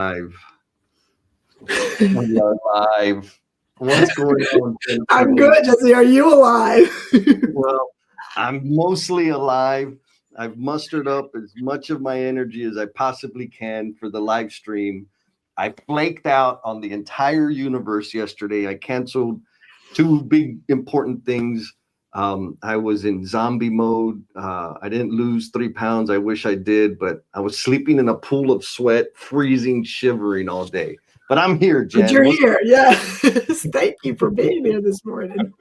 Live. We are live. What's going on, Jennifer? I'm good, Jesse. Are you alive? Well, I'm mostly alive. I've mustered up as much of my energy as I possibly can for the live stream. I flaked out on the entire universe yesterday. I canceled two big important things. I was in zombie mode. I didn't lose 3 pounds. I wish I did, but I was sleeping in a pool of sweat, freezing, shivering all day. But I'm here, Jen. But you're here. Yes. Thank you for being here this morning.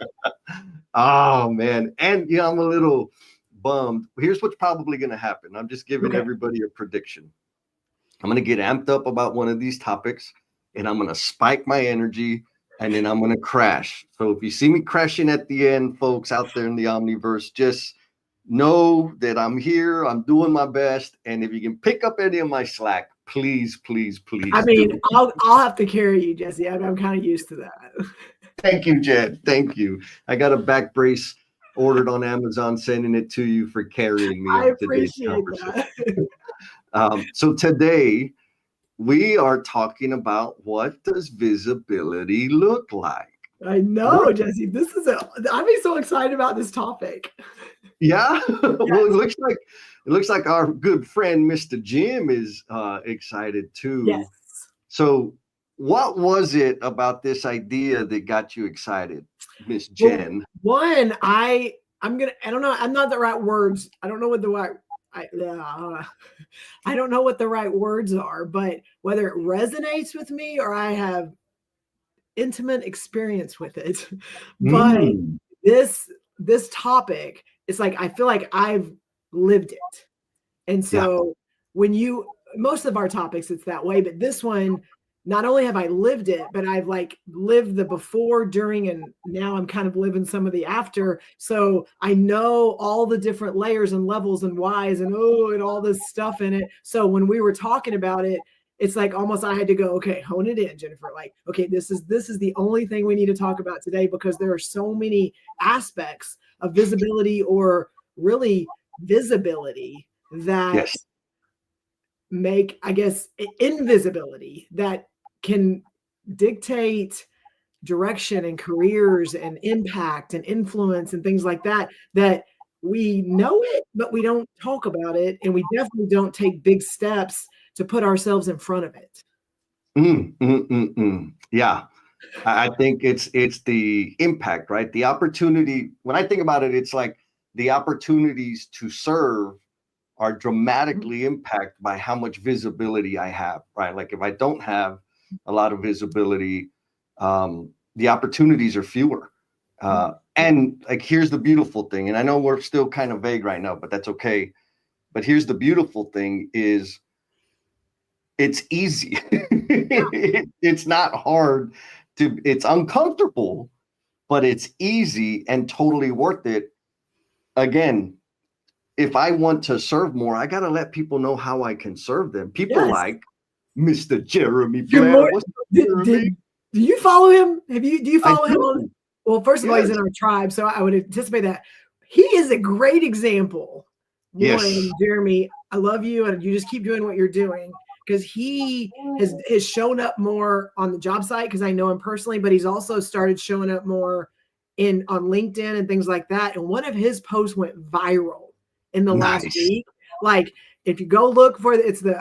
Oh, man. And, I'm a little bummed. Here's what's probably going to happen. I'm just giving everybody a prediction. I'm going to get amped up about one of these topics, and I'm going to spike my energy, and then I'm going to crash. So if you see me crashing at the end, folks out there in the Omniverse, just know that I'm here. I'm doing my best. And if you can pick up any of my slack, please, please, please. I mean, I'll have to carry you, Jesse. I'm kind of used to that. Thank you, Jed. Thank you. I got a back brace ordered on Amazon, sending it to you for carrying me. I appreciate that. So today we are talking about what does visibility look like? I know, Jesse. I'm so excited about this topic. Yeah. Well, it looks like our good friend Mr. Jim is excited too. Yes. So what was it about this idea that got you excited, Miss Jen? Well, one, I don't know. I'm not the right words. I don't know what the right. I don't know what the right words are, but whether it resonates with me or I have intimate experience with it, but this topic, it's like I feel like I've lived it, and so when most of our topics it's that way, but this one, not only have I lived it, but I've lived the before, during, and now I'm kind of living some of the after. So I know all the different layers and levels and whys and all this stuff in it. So when we were talking about it, it's like almost I had to go, okay, hone it in, Jennifer. Like, okay, this is the only thing we need to talk about today, because there are so many aspects of visibility, or really visibility, that make, I guess, invisibility, that can dictate direction and careers and impact and influence and things like that, that we know it, but we don't talk about it. And we definitely don't take big steps to put ourselves in front of it. Yeah. I think it's the impact, right? The opportunity. When I think about it, it's like the opportunities to serve are dramatically impacted by how much visibility I have, right? Like if I don't have a lot of visibility, the opportunities are fewer. And like, here's the beautiful thing. And I know we're still kind of vague right now, but that's okay. But here's the beautiful thing is it's easy. It's not hard it's uncomfortable, but it's easy and totally worth it. Again, if I want to serve more, I got to let people know how I can serve them. People like Mr. Jeremy Blair. What's up, Jeremy? Do you follow him? Do you follow him? Well, first of all, he's in our tribe, so I would anticipate that. He is a great example. One, Jeremy, I love you, and you just keep doing what you're doing, because he has shown up more on the job site, because I know him personally, but he's also started showing up more on LinkedIn and things like that. And one of his posts went viral in the last week. Like, if you go look for it, send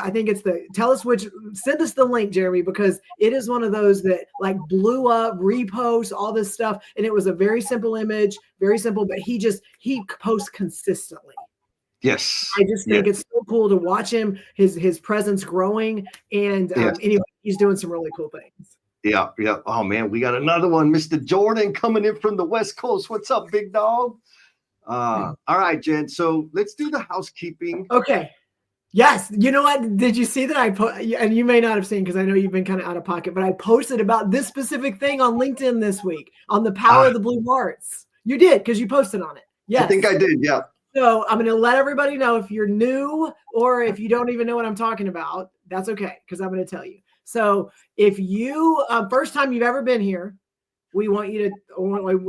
us the link, Jeremy, because it is one of those that like blew up, reposts, all this stuff. And it was a very simple image, very simple, but he posts consistently. Yes. I just think it's so cool to watch him, his presence growing. And anyway, he's doing some really cool things. Yeah. Oh man, we got another one. Mr. Jordan coming in from the West Coast. What's up, big dog? All right, Jen. So let's do the housekeeping. Okay. Yes. You know what? Did you see that I put, and you may not have seen, because I know you've been kind of out of pocket, but I posted about this specific thing on LinkedIn this week on the power of the blue hearts. You did, because you posted on it. Yes. I think I did. Yeah. So I'm going to let everybody know, if you're new or if you don't even know what I'm talking about, that's okay, because I'm going to tell you. So if you, first time you've ever been here, we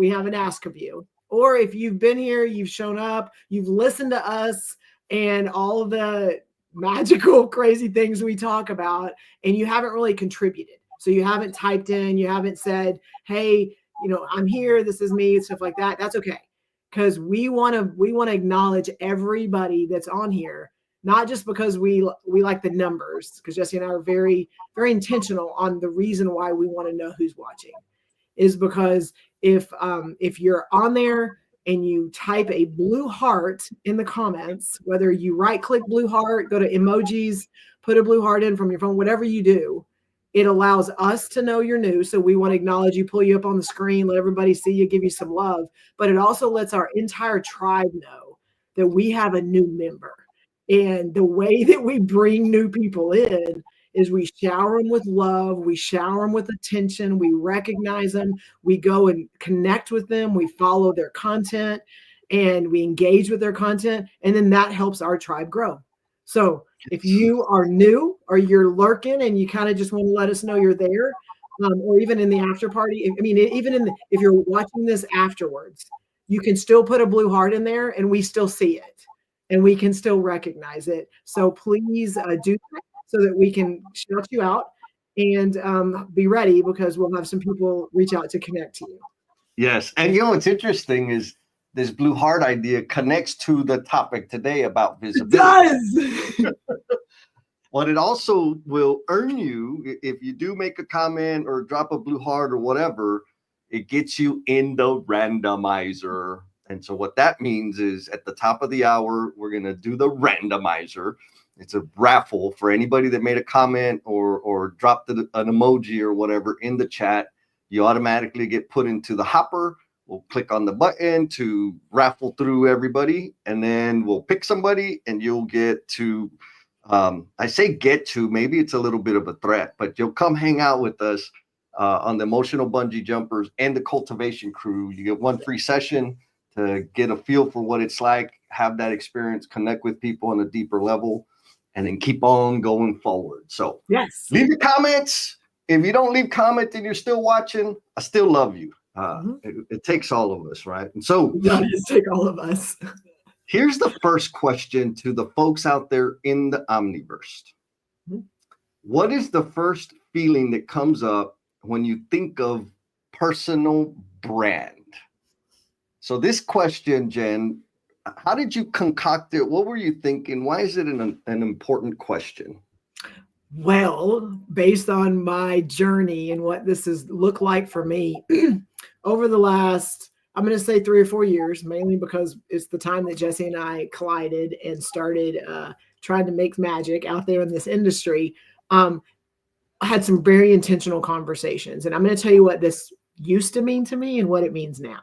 have an ask of you. Or if you've been here, you've shown up, you've listened to us and all of the magical, crazy things we talk about, and you haven't really contributed. So you haven't typed in, you haven't said, hey, I'm here, this is me, stuff like that. That's okay. Because we want to acknowledge everybody that's on here, not just because we like the numbers, because Jesse and I are very, very intentional on the reason why we want to know who's watching, is because if you're on there and you type a blue heart in the comments, whether you right click blue heart, go to emojis, put a blue heart in from your phone, whatever you do, it allows us to know you're new. So we want to acknowledge you, pull you up on the screen, let everybody see you, give you some love. But it also lets our entire tribe know that we have a new member. And the way that we bring new people in is we shower them with love, we shower them with attention, we recognize them, we go and connect with them, we follow their content, and we engage with their content. And then that helps our tribe grow. So if you are new or you're lurking and you kind of just want to let us know you're there, or even in the after party, if you're watching this afterwards, you can still put a blue heart in there and we still see it and we can still recognize it. So please do that so that we can shout you out and be ready, because we'll have some people reach out to connect to you. Yes. And what's interesting is this blue heart idea connects to the topic today about visibility. It does. What it also will earn you, if you do make a comment or drop a blue heart or whatever, it gets you in the randomizer. And so what that means is at the top of the hour, we're going to do the randomizer. It's a raffle for anybody that made a comment or dropped an emoji or whatever in the chat. You automatically get put into the hopper. We'll click on the button to raffle through everybody, and then we'll pick somebody, and you'll get to, I say get to, maybe it's a little bit of a threat, but you'll come hang out with us on the Emotional Bungee Jumpers and the Cultivation Crew. You get one free session to get a feel for what it's like, have that experience, connect with people on a deeper level, and then keep on going forward. So yes, leave your comments. If you don't leave comment and you're still watching, I still love you. It takes all of us, right? And so it does take all of us. Here's the first question to the folks out there in the Omniverse. Mm-hmm. What is the first feeling that comes up when you think of personal brand? So this question, Jen, how did you concoct it? What were you thinking? Why is it an important question? Well, based on my journey and what this has looked like for me over the last, I'm going to say 3 or 4 years, mainly because it's the time that Jesse and I collided and started trying to make magic out there in this industry. I had some very intentional conversations, and I'm going to tell you what this used to mean to me and what it means now.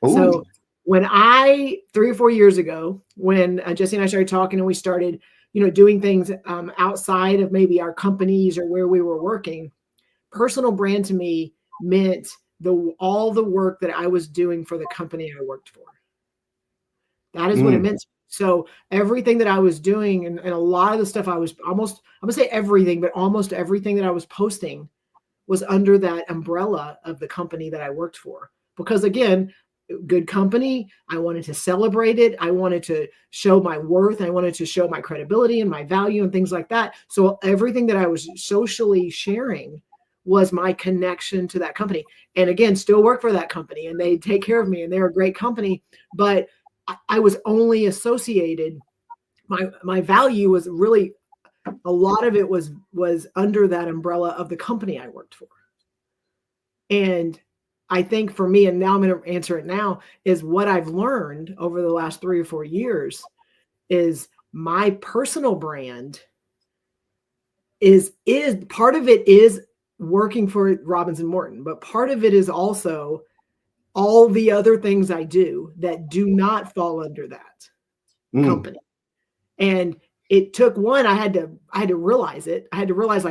Ooh. So when 3 or 4 years ago, when Jesse and I started talking and we started, doing things outside of maybe our companies or where we were working, personal brand to me meant all the work that I was doing for the company I worked for. That is what it meant. So everything that I was doing and a lot of the stuff I was I'm going to say everything, but almost everything that I was posting was under that umbrella of the company that I worked for. Because again, good company, I wanted to celebrate it. I wanted to show my worth. I wanted to show my credibility and my value and things like that. So everything that I was socially sharing was my connection to that company. And again, still work for that company and they take care of me and they're a great company. But I was only associated, my value was really, a lot of it was under that umbrella of the company I worked for. And I think for me, and now I'm going to answer it now, is what I've learned over the last 3 or 4 years is my personal brand is part of it is working for Robbins and Morton, but part of it is also all the other things I do that do not fall under that company. And it took I had to realize it. I had to realize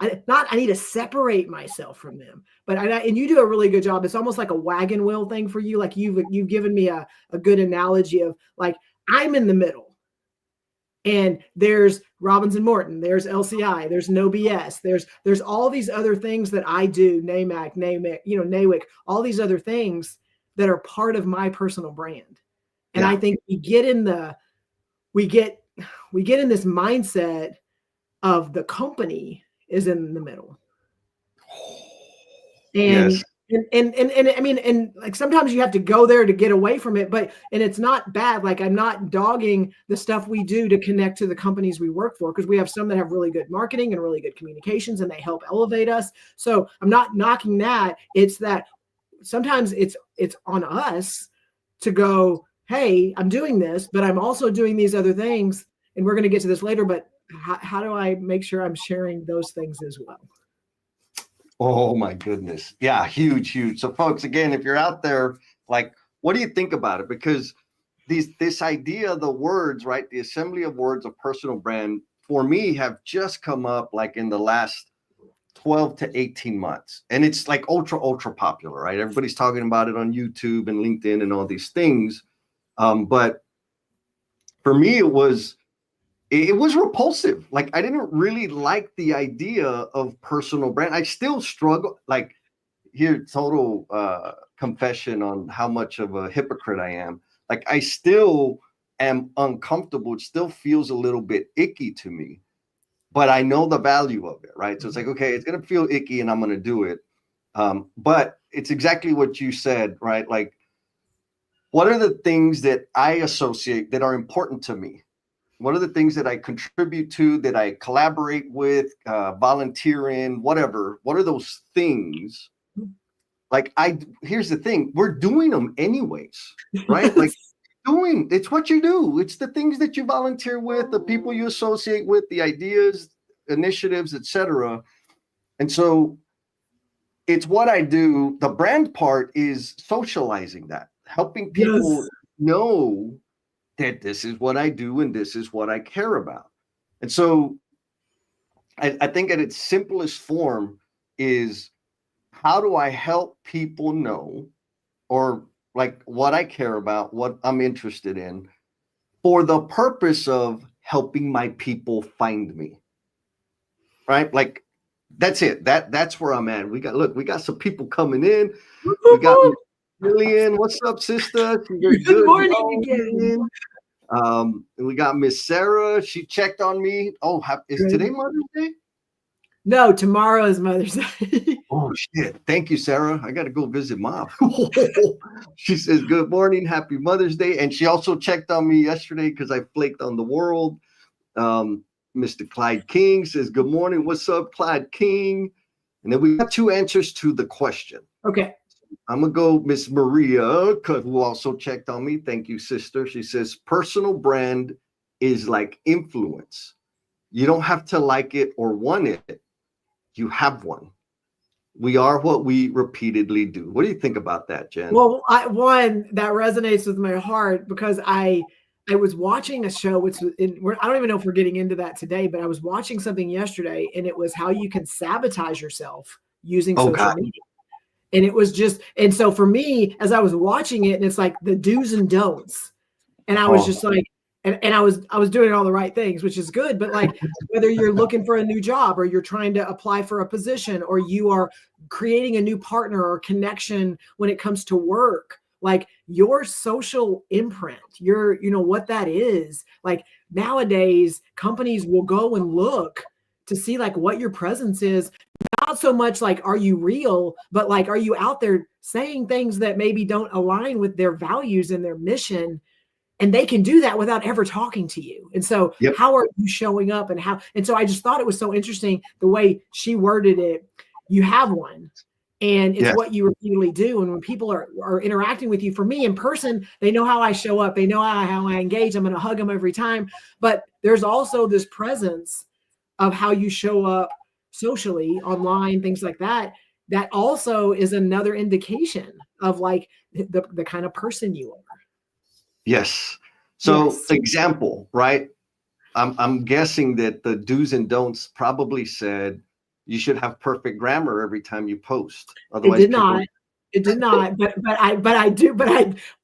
I need to separate myself from them. But and you do a really good job. It's almost like a wagon wheel thing for you. Like you've given me a good analogy of like, I'm in the middle. And there's Robbins and Morton, there's LCI, there's No BS, there's all these other things that I do, NAMAC, NAWIC, all these other things that are part of my personal brand. And I think we get we get in this mindset of the company is in the middle. Yes. And I mean, and like sometimes you have to go there to get away from it, but and it's not bad. Like I'm not dogging the stuff we do to connect to the companies we work for, because we have some that have really good marketing and really good communications and they help elevate us. So I'm not knocking that. It's that sometimes it's on us to go, hey, I'm doing this, but I'm also doing these other things. And we're going to get to this later, but how do I make sure I'm sharing those things as well? Oh my goodness. Yeah, huge, huge. So folks, again, if you're out there, like, what do you think about it? Because this idea of the words, right? The assembly of words of personal brand for me have just come up like in the last 12 to 18 months. And it's like ultra popular, right? Everybody's talking about it on YouTube and LinkedIn and all these things. But for me, it was repulsive. Like I didn't really like the idea of personal brand. I still struggle. Like here, total confession on how much of a hypocrite I am. Like I still am uncomfortable. It still feels a little bit icky to me, but I know the value of it, right? So it's like, okay, it's gonna feel icky, and I'm gonna do it. But it's exactly what you said, right? Like, what are the things that I associate that are important to me? What are the things that I contribute to, that I collaborate with, volunteer in, whatever? What are those things? Like here's the thing, we're doing them anyways, right? Like it's what you do. It's the things that you volunteer with, the people you associate with, the ideas, initiatives, etc. And so it's what I do. The brand part is socializing that, helping people know that this is what I do and this is what I care about. And so I think at its simplest form is, how do I help people know, or like what I care about, what I'm interested in, for the purpose of helping my people find me, right? Like that's it. That's where I'm at. We got some people coming in. We got Lillian. What's up, sister? Good morning again. And we got Miss Sarah. She checked on me. Oh, is today Mother's Day? No, tomorrow is Mother's Day. Oh shit! Thank you, Sarah. I got to go visit Mom. She says, "Good morning, happy Mother's Day," and she also checked on me yesterday because I flaked on the world. Mr. Clyde King says, "Good morning. What's up, Clyde King?" And then we got two answers to the question. Okay. I'm gonna go Miss Maria, who also checked on me. Thank you, sister. She says, "Personal brand is like influence. You don't have to like it or want it. You have one. We are what we repeatedly do." What do you think about that, Jen? Well, one that resonates with my heart, because I was watching a show, which I don't even know if we're getting into that today, but I was watching something yesterday, and it was how you can sabotage yourself using social media. And it was just, and so for me, as I was watching it, and it's like the do's and don'ts, and I was just like, and I was doing all the right things, which is good. But like, whether you're looking for a new job, or you're trying to apply for a position, or you are creating a new partner or connection when it comes to work, like your social imprint, what that is. Like nowadays, companies will go and look to see like what your presence is. Not so much like, are you real, but like, are you out there saying things that maybe don't align with their values and their mission? And they can do that without ever talking to you. And so how are you showing up, and so I just thought it was so interesting the way she worded it. You have one, and it's what you repeatedly do. And when people are interacting with you, for me in person, they know how I show up. They know how I engage. I'm going to hug them every time. But there's also this presence of how you show up socially, online, things like that. That also is another indication of like the kind of person you are. Yes. So example, right? I'm guessing that the do's and don'ts probably said you should have perfect grammar every time you post. Otherwise, it did not.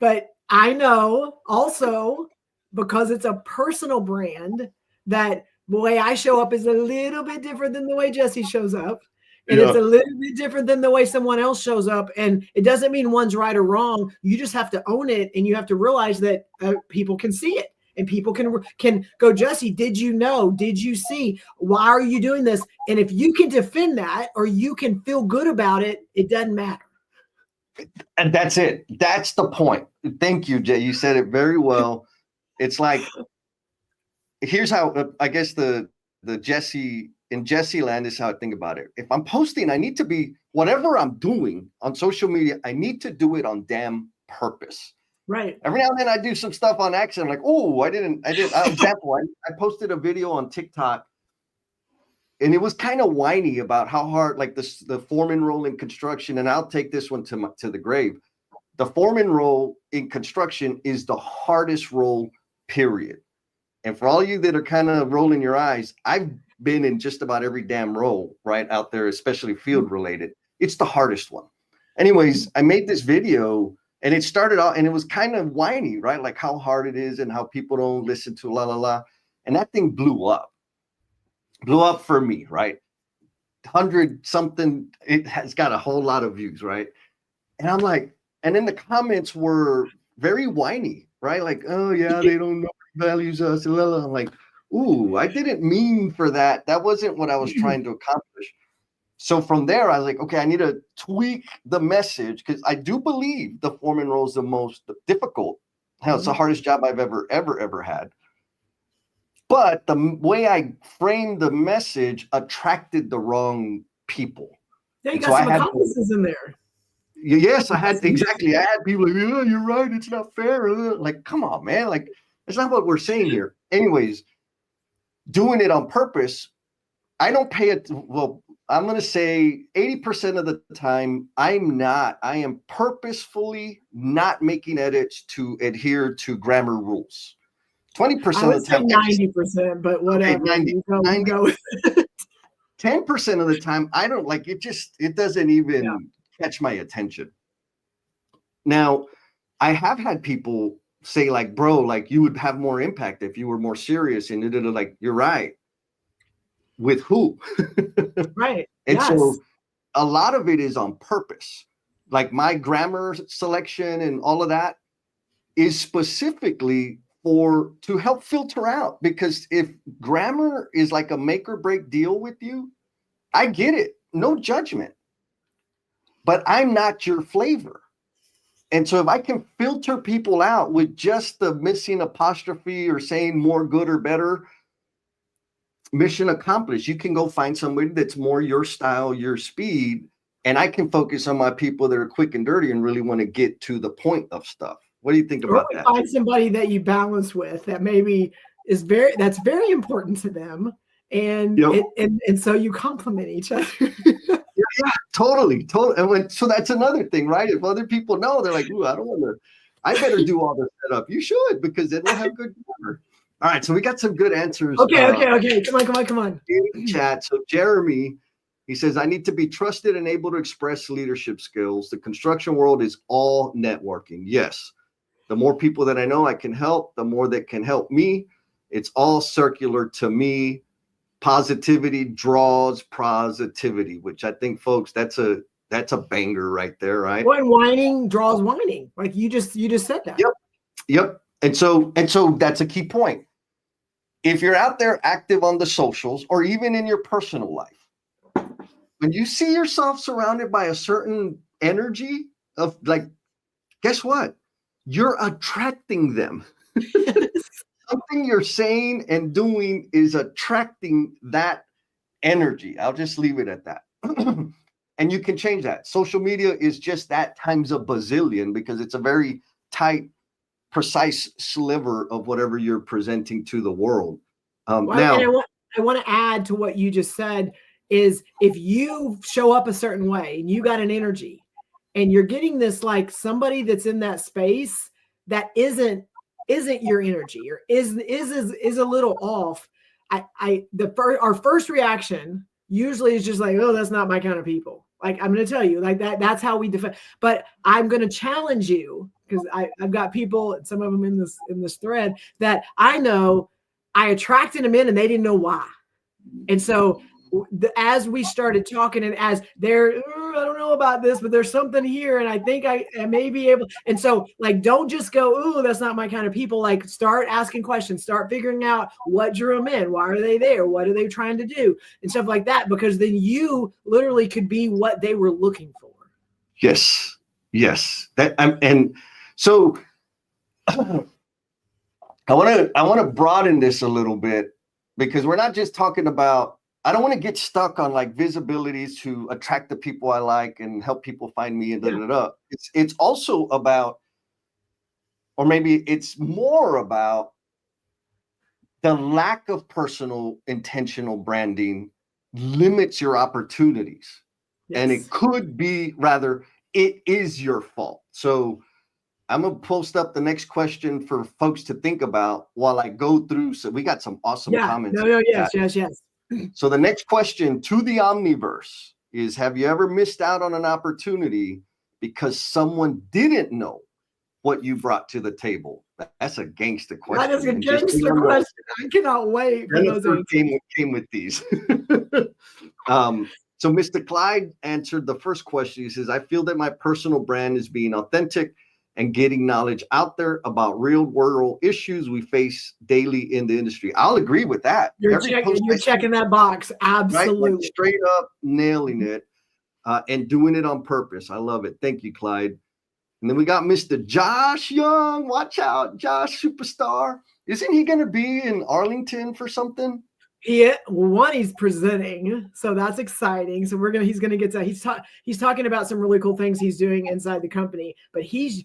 But I know also, because it's a personal brand, that the way I show up is a little bit different than the way Jesse shows up. And it's a little bit different than the way someone else shows up. And it doesn't mean one's right or wrong. You just have to own it. And you have to realize that people can see it. and people can go, Jesse, did you know? Did you see? Why are you doing this? And if you can defend that or you can feel good about it, it doesn't matter. And that's it. That's the point. Thank you, Jay. You said it very well. It's like, here's how I guess the Jesse in Jesse land is how I think about it. If I'm posting, I need to be, whatever I'm doing on social media, I need to do it on damn purpose. Right. Every now and then I do some stuff on accident. I'm like, oh, I didn't. Example, I posted a video on TikTok, and it was kind of whiny about how hard, like the foreman role in construction. And I'll take this one to the grave. The foreman role in construction is the hardest role, period. And for all you that are kind of rolling your eyes, I've been in just about every damn role right out there, especially field related. It's the hardest one. Anyways, I made this video and it started out and it was kind of whiny, right? Like how hard it is and how people don't listen to la, la, la. And that thing blew up for me, right? 100 something, it has got a whole lot of views, right? And I'm like, and then the comments were very whiny, right? Like, oh yeah, they don't know values us. I'm like, ooh, I didn't mean for that. That wasn't what I was trying to accomplish. So from there, I was like, okay, I need to tweak the message because I do believe the foreman role is the most difficult. Hell, it's the hardest job I've ever had. But the way I framed the message attracted the wrong people. Yeah, you got some accomplices in there. Yes, I had exactly. I had people like, yeah, you're right. It's not fair. Like, come on, man. Like, that's not what we're saying here. Anyways, doing it on purpose, I don't pay it. Well, I'm going to say 80% of the time, I am purposefully not making edits to adhere to grammar rules. 20% of the time, 90%, but whatever. Okay, 90 go with it. 10% of the time, I don't like it. It doesn't even catch my attention. Now, I have had people say like, bro, like you would have more impact if you were more serious, and they're like, you're right. With who? Right. And so a lot of it is on purpose. Like my grammar selection and all of that is specifically to help filter out, because if grammar is like a make or break deal with you, I get it. No judgment. But I'm not your flavor. And so if I can filter people out with just the missing apostrophe or saying more, good, or better, mission accomplished. You can go find somebody that's more your style, your speed, and I can focus on my people that are quick and dirty and really want to get to the point of stuff. What do you think about that? Find somebody that you balance with that maybe that's very important to them, and and so you complement each other. Yeah, totally. And so that's another thing, right? If other people know, they're like, ooh, I don't want to. I better do all this setup. You should, because then we'll have good grammar. All right, so we got some good answers. Okay. Come on. In the chat. So Jeremy, he says, I need to be trusted and able to express leadership skills. The construction world is all networking. Yes. The more people that I know I can help, the more that can help me. It's all circular to me. Positivity draws positivity, which I think, folks, that's a banger right there, right? When whining draws whining, like you just said that. Yep. And so that's a key point. If you're out there active on the socials or even in your personal life, when you see yourself surrounded by a certain energy of like, guess what? You're attracting them. Something you're saying and doing is attracting that energy. I'll just leave it at that. And you can change that. Social media is just that times a bazillion, because it's a very tight, precise sliver of whatever you're presenting to the world. Now, I want to add to what you just said is, if you show up a certain way and you got an energy and you're getting this, like somebody that's in that space that isn't your energy or is a little off, our first reaction usually is just like, oh, that's not my kind of people. Like, I'm going to tell you, like that's how we define. But I'm going to challenge you, because I've got people, some of them in this thread, that I know I attracted them in and they didn't know why. And so as we started talking, and as they're I don't know about this, but there's something here. And I think I may be able. And so like, don't just go, ooh, that's not my kind of people. Like start asking questions, start figuring out what drew them in. Why are they there? What are they trying to do? And stuff like that, because then you literally could be what they were looking for. Yes. Yes. And so I want to broaden this a little bit, because we're not just talking about, I don't want to get stuck on like visibilities to attract the people I like and help people find me and da da da. It's also about, or maybe it's more about the lack of personal intentional branding limits your opportunities. Yes. And it could be, rather, it is your fault. So I'm going to post up the next question for folks to think about while I go through. So we got some awesome comments. Yes. So the next question to the Omniverse is, have you ever missed out on an opportunity because someone didn't know what you brought to the table? That's a gangster question. That is a gangster question. I cannot wait for those came with these. So Mr. Clyde answered the first question. He says, I feel that my personal brand is being authentic and getting knowledge out there about real world issues we face daily in the industry. I'll agree with that. You're checking that box. Absolutely. Right? Like straight up nailing it and doing it on purpose. I love it. Thank you, Clyde. And then we got Mr. Josh Young. Watch out, Josh, superstar. Isn't he going to be in Arlington for something? He's presenting, so that's exciting. So he's gonna get to. He's talking about some really cool things he's doing inside the company, but he's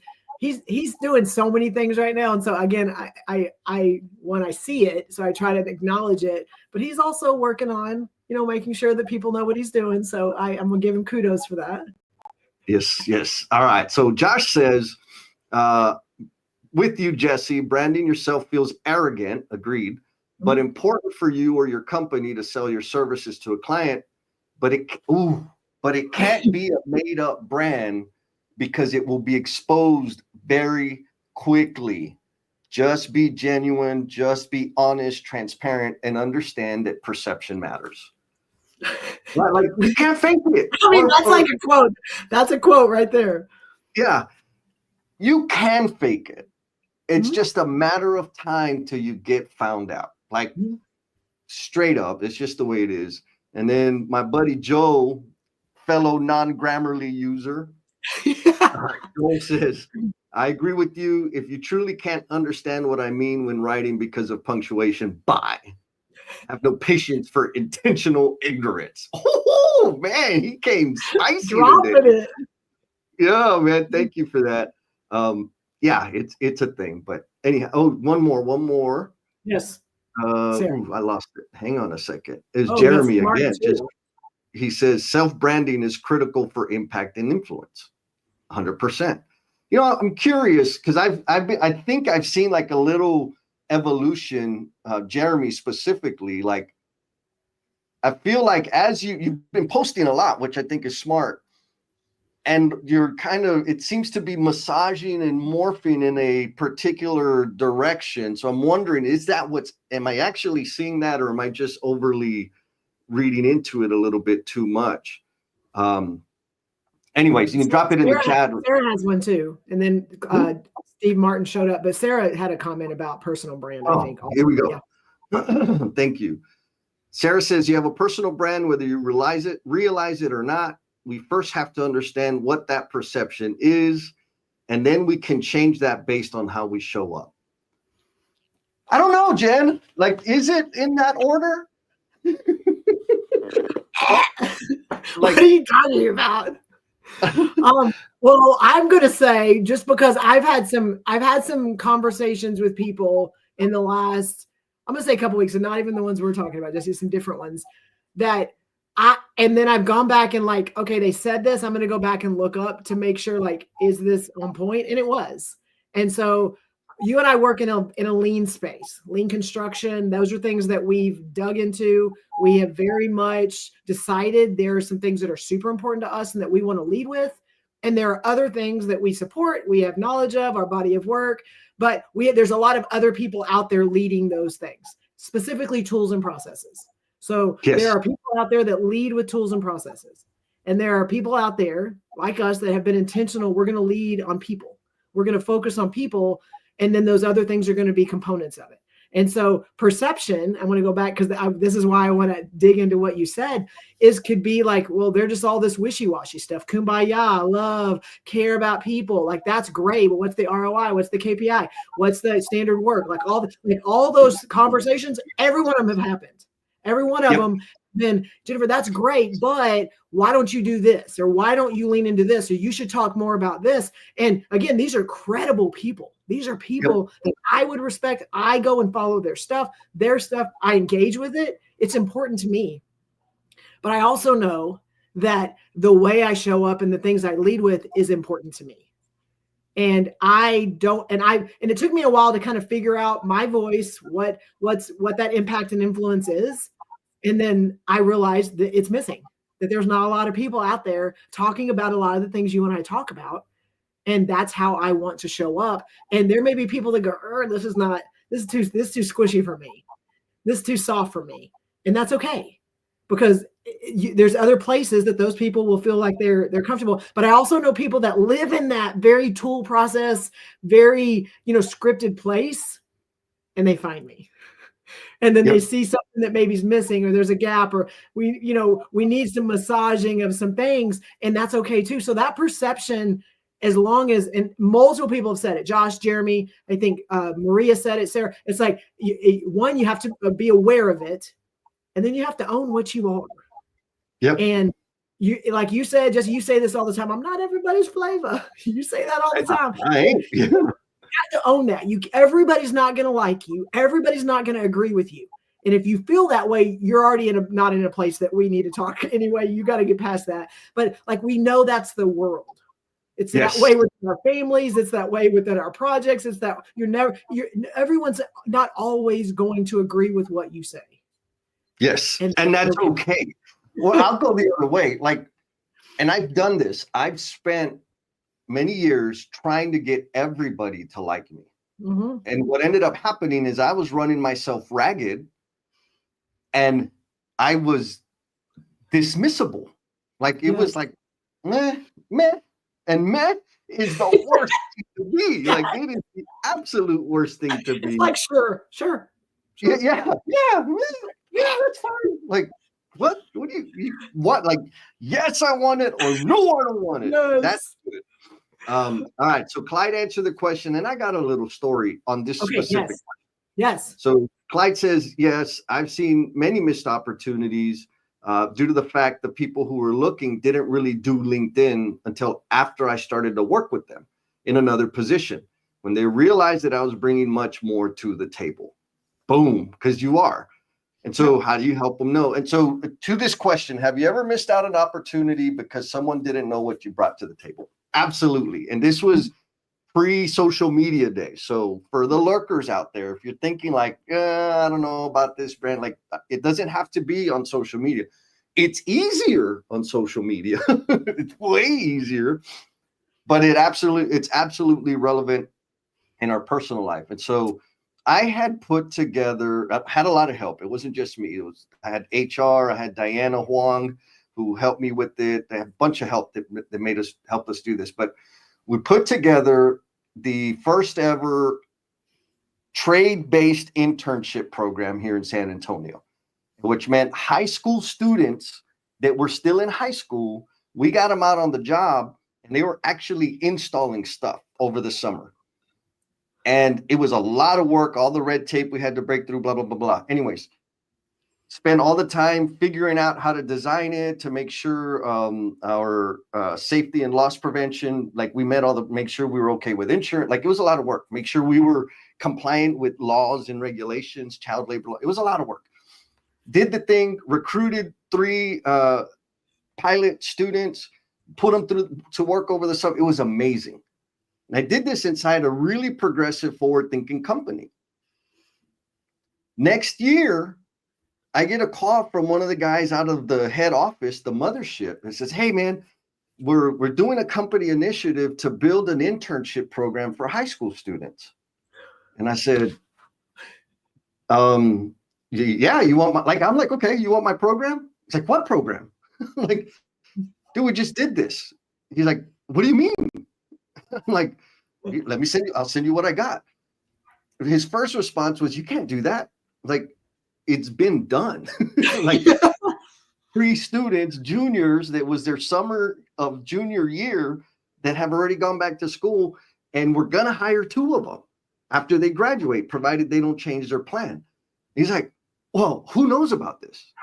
doing so many things right now. And so again, I when I see it, so I try to acknowledge it. But he's also working on making sure that people know what he's doing. So I'm gonna give him kudos for that. Yes. All right. So Josh says, with you, Jesse, branding yourself feels arrogant. Agreed. But important for you or your company to sell your services to a client, but it can't be a made up brand because it will be exposed very quickly. Just be genuine, just be honest, transparent, and understand that perception matters. Like you can't fake it. I mean, that's like a quote. That's a quote right there. Yeah, you can fake it. It's just a matter of time till you get found out. Like straight up, it's just the way it is. And then my buddy Joe, fellow non-Grammarly user, Joe says, I agree with you. If you truly can't understand what I mean when writing because of punctuation, bye. I have no patience for intentional ignorance. Oh man, he came spicy. Dropping it. Yeah, man. Thank you for that. Yeah, it's a thing. But anyhow, one more. Yes. I lost it. Hang on a second. It's Jeremy again. He says self-branding is critical for impact and influence. 100%. I'm curious because I think I've seen like a little evolution, Jeremy specifically. Like I feel like as you've been posting a lot, which I think is smart. And you're it seems to be massaging and morphing in a particular direction. So I'm wondering, am I actually seeing that, or am I just overly reading into it a little bit too much? Anyways, you can drop it in the chat. Sarah has one too. And then Steve Martin showed up, but Sarah had a comment about personal brand, I think. Also. Here we go. Yeah. Thank you. Sarah says, you have a personal brand, whether you realize it or not. We first have to understand what that perception is, and then we can change that based on how we show up. I don't know, Jen. Like, is it in that order? What are you talking about? Well, I'm going to say, just because I've had some conversations with people in the last, I'm going to say a couple weeks, and not even the ones we're talking about, just some different ones and then I've gone back and like, okay, they said this, I'm going to go back and look up to make sure, like, is this on point? And it was. And so you and I work in a lean space, lean construction. Those are things that we've dug into. We have very much decided there are some things that are super important to us and that we want to lead with. And there are other things that we support. We have knowledge of our body of work, but there's a lot of other people out there leading those things, specifically tools and processes. So There are people out there that lead with tools and processes. And there are people out there like us that have been intentional. We're going to lead on people. We're going to focus on people. And then those other things are going to be components of it. And so perception, I want to go back because this is why I want to dig into what you said, could be like, well, they're just all this wishy-washy stuff. Kumbaya, love, care about people. Like, that's great. But what's the ROI? What's the KPI? What's the standard work? Like all those conversations, every one of them have happened. Every one of them. Then, Jennifer, that's great, but why don't you do this? Or why don't you lean into this? Or you should talk more about this. And again, these are credible people. These are people that I would respect. I go and follow their stuff. I engage with it. It's important to me. But I also know that the way I show up and the things I lead with is important to me. And it took me a while to kind of figure out my voice, what that impact and influence is. And then I realized that it's missing, that there's not a lot of people out there talking about a lot of the things you and I talk about. And that's how I want to show up. And there may be people that go, this is too squishy for me. This is too soft for me. And that's okay, because there's other places that those people will feel like they're comfortable. But I also know people that live in that very tool process, very, scripted place, and they find me. And then they see something that maybe is missing, or there's a gap, or we need some massaging of some things, and that's okay too. So that perception, as long as, and multiple people have said it, Josh, Jeremy, I think Maria said it, Sarah, it's like, one, you have to be aware of it, and then you have to own what you are. Yep. And like you said, you say this all the time, I'm not everybody's flavor. You say that all the time. I ain't. You have to own that. Everybody's not going to like you. Everybody's not going to agree with you. And if you feel that way, you're already not in a place that we need to talk anyway. You got to get past that. But like, we know that's the world. It's that way within our families. It's that way within our projects. It's that everyone's not always going to agree with what you say. Yes. And that's okay. Well, I'll go the other way. And I've done this. I've spent many years trying to get everybody to like me. Mm-hmm. And what ended up happening is I was running myself ragged, and I was dismissible. Like, it was like, meh, and meh is the worst thing to be. Like, it is the absolute worst thing to be. It's like, sure. Yeah, that's fine. Like, what do you what? Like, yes, I want it, or no, I don't want it. Yes. That's good. All right. So Clyde answered the question, and I got a little story on this specific question. Yes. So Clyde says, yes, I've seen many missed opportunities due to the fact that people who were looking didn't really do LinkedIn until after I started to work with them in another position, when they realized that I was bringing much more to the table. Boom, because you are. And so how do you help them know? And so to this question, have you ever missed out on an opportunity because someone didn't know what you brought to the table? Absolutely. And this was pre-social media day. So for the lurkers out there, if you're thinking like, I don't know about this brand, like, it doesn't have to be on social media. It's easier on social media. It's way easier, but it's absolutely relevant in our personal life. And so I had had a lot of help. It wasn't just me. I had HR, I had Diana Huang, who helped me with it. They had a bunch of help that helped us do this. But we put together the first ever trade-based internship program here in San Antonio, which meant high school students that were still in high school, we got them out on the job, and they were actually installing stuff over the summer. And it was a lot of work, all the red tape we had to break through, blah, blah, blah, blah. Anyways, spend all the time figuring out how to design it to make sure our safety and loss prevention, like we met make sure we were okay with insurance. Like, it was a lot of work. Make sure we were compliant with laws and regulations, child labor law. It was a lot of work. Did the thing, recruited 3 pilot students, put them through to work over the summer. It was amazing. And I did this inside a really progressive, forward-thinking company. Next year, I get a call from one of the guys out of the head office, the mothership, and says, hey, man, we're doing a company initiative to build an internship program for high school students. And I said, yeah, you want I'm like, okay, you want my program? It's like, what program? Like, dude, we just did this. He's like, what do you mean? I'm like, let me send you, I'll send you what I got. His first response was, you can't do that. Like, it's been done. Like 3 students, juniors, that was their summer of junior year that have already gone back to school, and we're going to hire 2 of them after they graduate, provided they don't change their plan. He's like, well, who knows about this?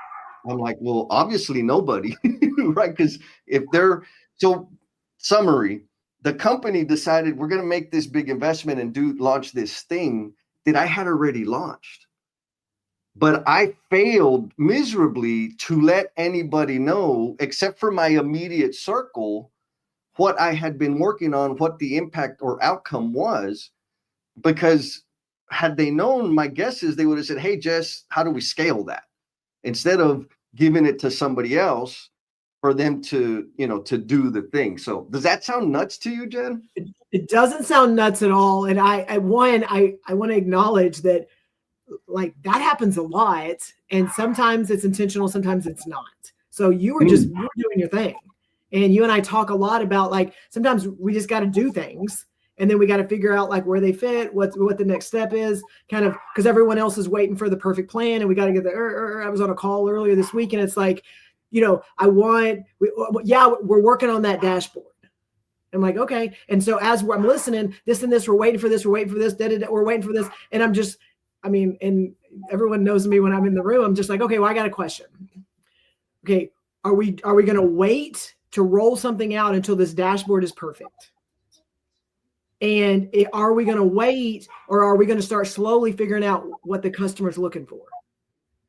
I'm like, well, obviously nobody, right? Because if they're, so summary, the company decided we're going to make this big investment and launch this thing that I had already launched. But I failed miserably to let anybody know, except for my immediate circle, what I had been working on, what the impact or outcome was. Because had they known, my guess is they would have said, hey, Jess, how do we scale that? Instead of giving it to somebody else for them to, to do the thing. So does that sound nuts to you, Jen? It doesn't sound nuts at all. And I want to acknowledge that, like, that happens a lot, and sometimes it's intentional, sometimes it's not. So you were just you're doing your thing, and you and I talk a lot about, like, sometimes we just got to do things, and then we got to figure out, like, where they fit, what the next step is, kind of, because everyone else is waiting for the perfect plan, and we got to get there. I was on a call earlier this week, and it's like, we're working on that dashboard. I'm like, okay, and so as I'm listening, this and this, we're waiting for this, we're waiting for this, and I'm just, and everyone knows me when I'm in the room. I'm just like, okay, well, I got a question. Okay, are we going to wait to roll something out until this dashboard is perfect? And are we going to wait, or are we going to start slowly figuring out what the customer's looking for,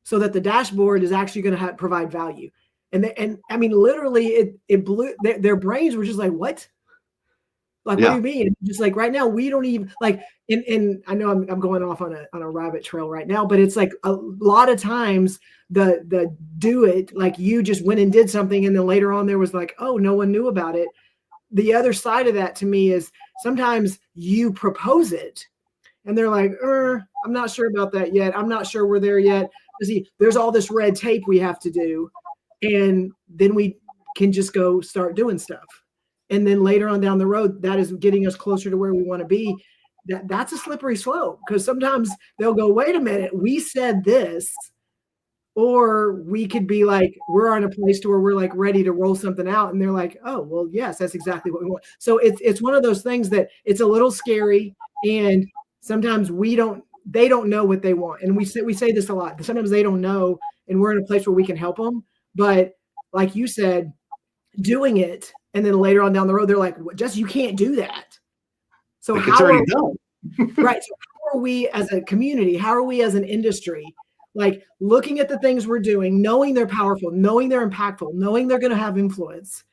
so that the dashboard is actually going to provide value? And literally, it blew their brains were just like, what? Like, what do you mean? Just like right now, we don't even like, and I know I'm going off on a rabbit trail right now, but it's like a lot of times the do it, like you just went and did something, and then later on there was like, oh, no one knew about it. The other side of that to me is sometimes you propose it and they're like, I'm not sure about that yet. I'm not sure we're there yet. See, there's all this red tape we have to do, and then we can just go start doing stuff. And then later on down the road, that is getting us closer to where we want to be. That's a slippery slope, because sometimes they'll go, wait a minute, we said this. Or we could be like, we're in a place to where we're like ready to roll something out. And they're like, oh, well, yes, that's exactly what we want. So it's one of those things that it's a little scary. And sometimes they don't know what they want. And we say this a lot, but sometimes they don't know. And we're in a place where we can help them. But like you said, doing it, and then later on down the road, they're like, Jess, you can't do that. So like it's already done. Right. So how are we as a community? How are we as an industry? Like looking at the things we're doing, knowing they're powerful, knowing they're impactful, knowing they're going to have influence.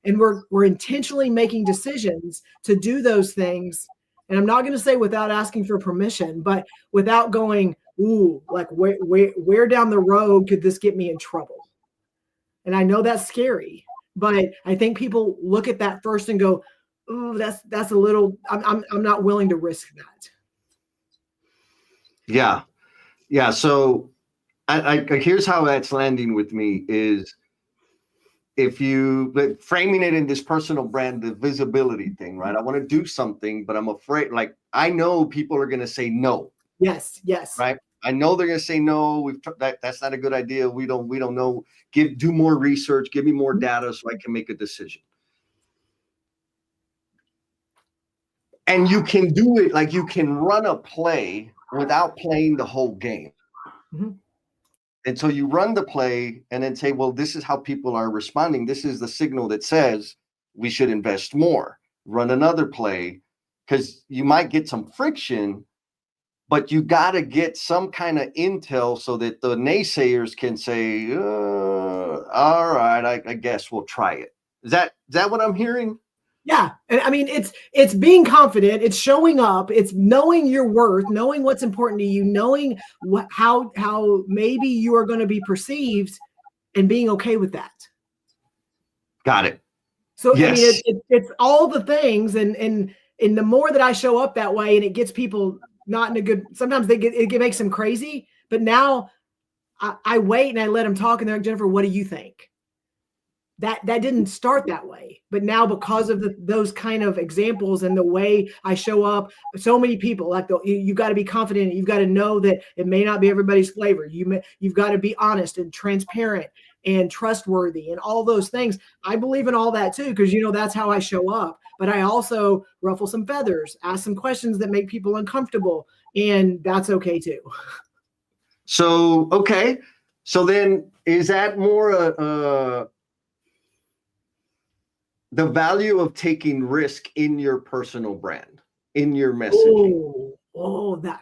And we're intentionally making decisions to do those things. And I'm not going to say without asking for permission, but without going, ooh, like where down the road could this get me in trouble? And I know that's scary, but I think people look at that first and go, ooh, that's a little, I'm not willing to risk that. Yeah. Yeah. So I here's how that's landing with me is, if you framing it in this personal brand, the visibility thing, right? I want to do something, but I'm afraid, like, I know people are going to say no. Yes. Right. I know they're going to say no. That's not a good idea. We don't know. Do more research. Give me more data so I can make a decision. And you can do it, like you can run a play without playing the whole game. Mm-hmm. And so you run the play and then say, well, this is how people are responding. This is the signal that says we should invest more. Run another play, because you might get some friction, but you got to get some kind of intel so that the naysayers can say, all right, I guess we'll try it. Is that what I'm hearing? Yeah. And I mean, it's being confident, it's showing up, it's knowing your worth, knowing what's important to you, knowing how maybe you are going to be perceived, and being okay with that. Got it. So, yes. I mean, it's all the things. And the more that I show up that way, and it gets people not in a good, sometimes it makes them crazy, but now I wait and I let them talk, and they're like, Jennifer, what do you think? that didn't start that way. But now, because of those kind of examples and the way I show up, so many people like you got to be confident. You've got to know that it may not be everybody's flavor. You've got to be honest and transparent and trustworthy and all those things. I believe in all that too, because that's how I show up. But I also ruffle some feathers, ask some questions that make people uncomfortable, and that's okay too. So okay, so then is that more the value of taking risk in your personal brand, in your messaging?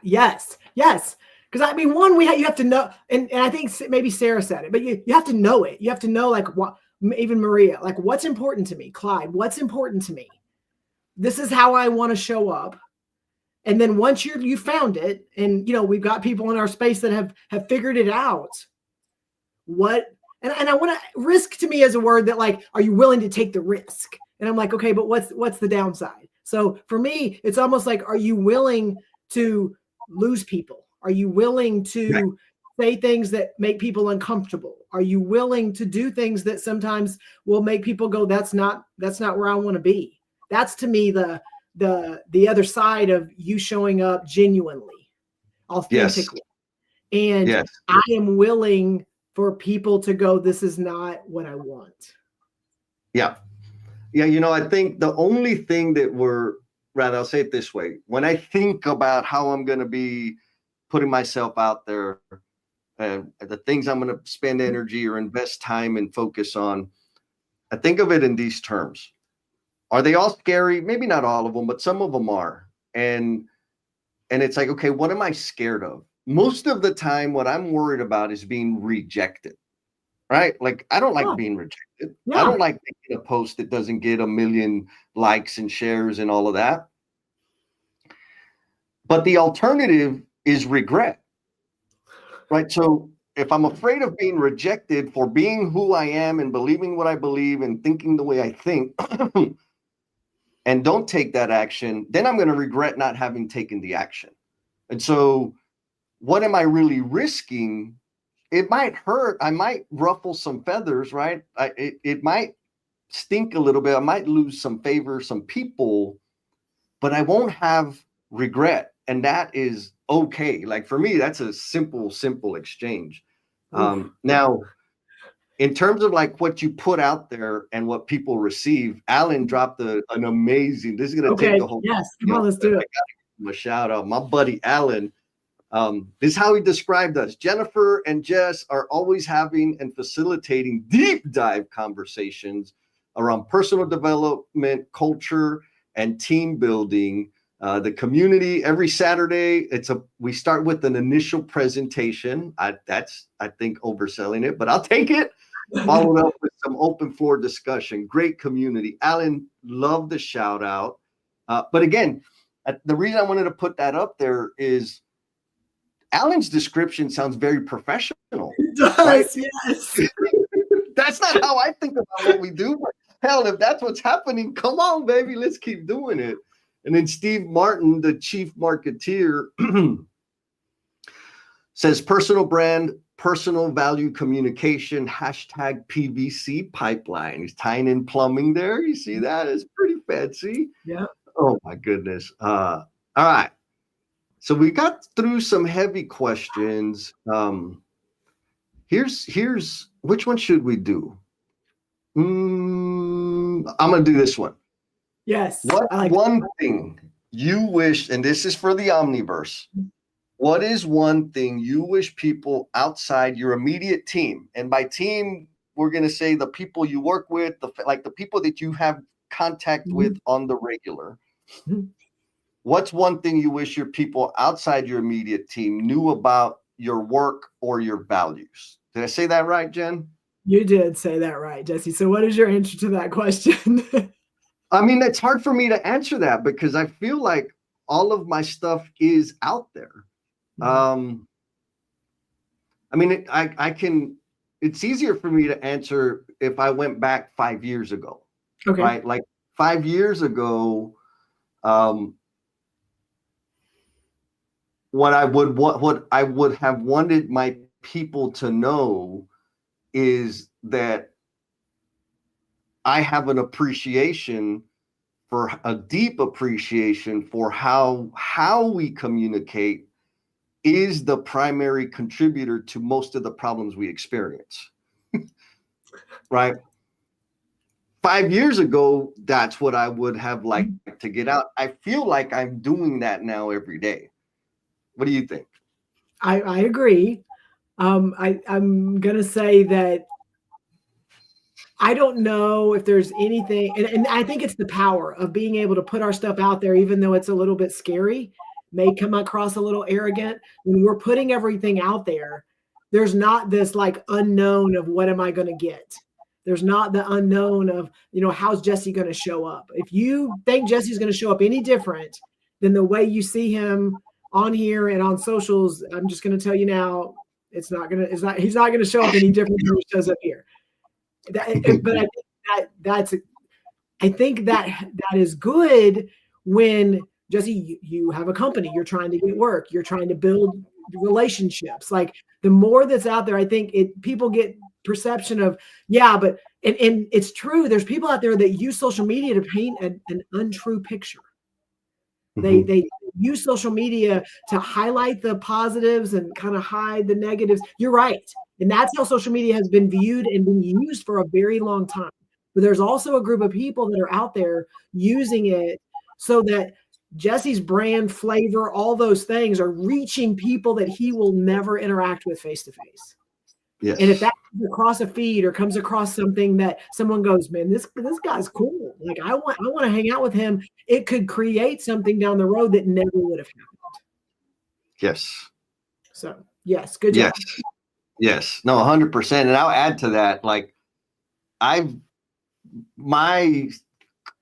Yes. Because I mean, one, you have to know, and I think maybe Sarah said it, but you have to know it. You have to know, like, what, even Maria, like, what's important to me, Clyde, what's important to me. This is how I want to show up. And then once you found it, and we've got people in our space that have figured it out. And I want to, risk to me as a word that, like, are you willing to take the risk? And I'm like, okay, but what's the downside? So for me, it's almost like, are you willing to lose people? Are you willing to say things that make people uncomfortable? Are you willing to do things that sometimes will make people go, that's not where I want to be? That's, to me, the other side of you showing up genuinely, authentically. Yes. And yes. I am willing for people to go, this is not what I want. Yeah. I think the only thing that I'll say it this way. When I think about how I'm going to be putting myself out there, the things I'm going to spend energy or invest time and focus on, I think of it in these terms. Are they all scary? Maybe not all of them, but some of them are. And it's like, okay, what am I scared of? Most of the time, what I'm worried about is being rejected, right? Like, I don't like being rejected. I don't like making a post that doesn't get 1 million likes and shares and all of that. But the alternative is regret, right? So if I'm afraid of being rejected for being who I am and believing what I believe and thinking the way I think, and don't take that action, then I'm going to regret not having taken the action. And so what am I really risking? It might hurt. I might ruffle some feathers, right? It might stink a little bit. I might lose some favor, some people, but I won't have regret. And that is okay. Like, for me, that's a simple exchange. Now, in terms of like what you put out there and what people receive, Alan dropped an amazing, this is going to take the whole. Yes, come on, let's do it. I gotta give him a shout out. My buddy, Alan, this is how he described us. Jennifer and Jess are always having and facilitating deep dive conversations around personal development, culture, and team building. The community every Saturday. We start with an initial presentation. That's, I think, overselling it, but I'll take it. Followed up with some open floor discussion. Great community. Alan, love the shout out. But again, the reason I wanted to put that up there is Alan's description sounds very professional. It does, right? Yes. That's not how I think about what we do. Hell, if that's what's happening, come on, baby, let's keep doing it. And then Steve Martin, the chief marketeer, says personal brand, personal value communication, hashtag PVC pipeline. He's tying in plumbing there. You see that? It's pretty fancy. Yeah. Oh, my goodness. All right. So we got through some heavy questions. Here's which one should we do? I'm going to do this one. Yes. What one thing you wish, and this is for the Omniverse, what is one thing you wish people outside your immediate team, and by team, we're going to say the people you work with, the people that you have contact with on the regular. What's one thing you wish your people outside your immediate team knew about your work or your values? Did I say that right, Jen? You did say that right, Jesse. So what is your answer to that question? I mean, it's hard for me to answer that because I feel like all of my stuff is out there. I mean, I can, it's easier for me to answer if I went back 5 years ago. Okay. Right? Like 5 years ago, what I would have wanted my people to know is that I have an appreciation for a deep appreciation for how we communicate is the primary contributor to most of the problems we experience. Right? 5 years ago, that's what I would have liked to get out. I feel like I'm doing that now every day. What do you think? I agree. I'm going to say that I don't know if there's anything, and I think it's the power of being able to put our stuff out there, even though it's a little bit scary, may come across a little arrogant. When we're putting everything out there, there's not this like unknown of what am I going to get? There's not the unknown of, how's Jesse going to show up? If you think Jesse's going to show up any different than the way you see him on here and on socials, I'm just going to tell you now, he's not going to show up any different than he shows up here. But I think that is good when, Jesse, you have a company, you're trying to get work, you're trying to build relationships. Like the more that's out there, I think people get perception of, but and it's true. There's people out there that use social media to paint an untrue picture. Mm-hmm. They use social media to highlight the positives and kind of hide the negatives. You're right. And that's how social media has been viewed and been used for a very long time. But there's also a group of people that are out there using it so that Jesse's brand, flavor, all those things are reaching people that he will never interact with face to face. Yes. And if that comes across a feed or comes across something that someone goes, man, this guy's cool. Like I want to hang out with him. It could create something down the road that never would have happened. Yes. So yes, good job. Yes. No, 100%. And I'll add to that. Like my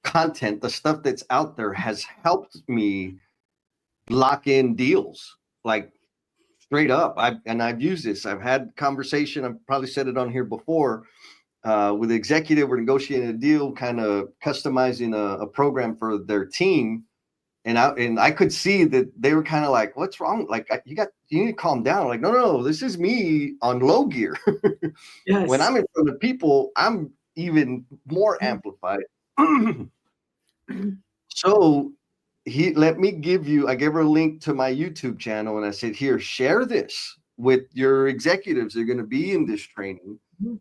content, the stuff that's out there has helped me lock in deals. Like straight up. I've used this. I've had conversation. I've probably said it on here before with the executive. We're negotiating a deal, kind of customizing a program for their team. And I could see that they were kind of like, what's wrong? Like you need to calm down. I'm like, no, this is me on low gear. Yes. When I'm in front of people, I'm even more amplified. So I gave her a link to my YouTube channel and I said, here, share this with your executives. They're going to be in this training. Mm-hmm.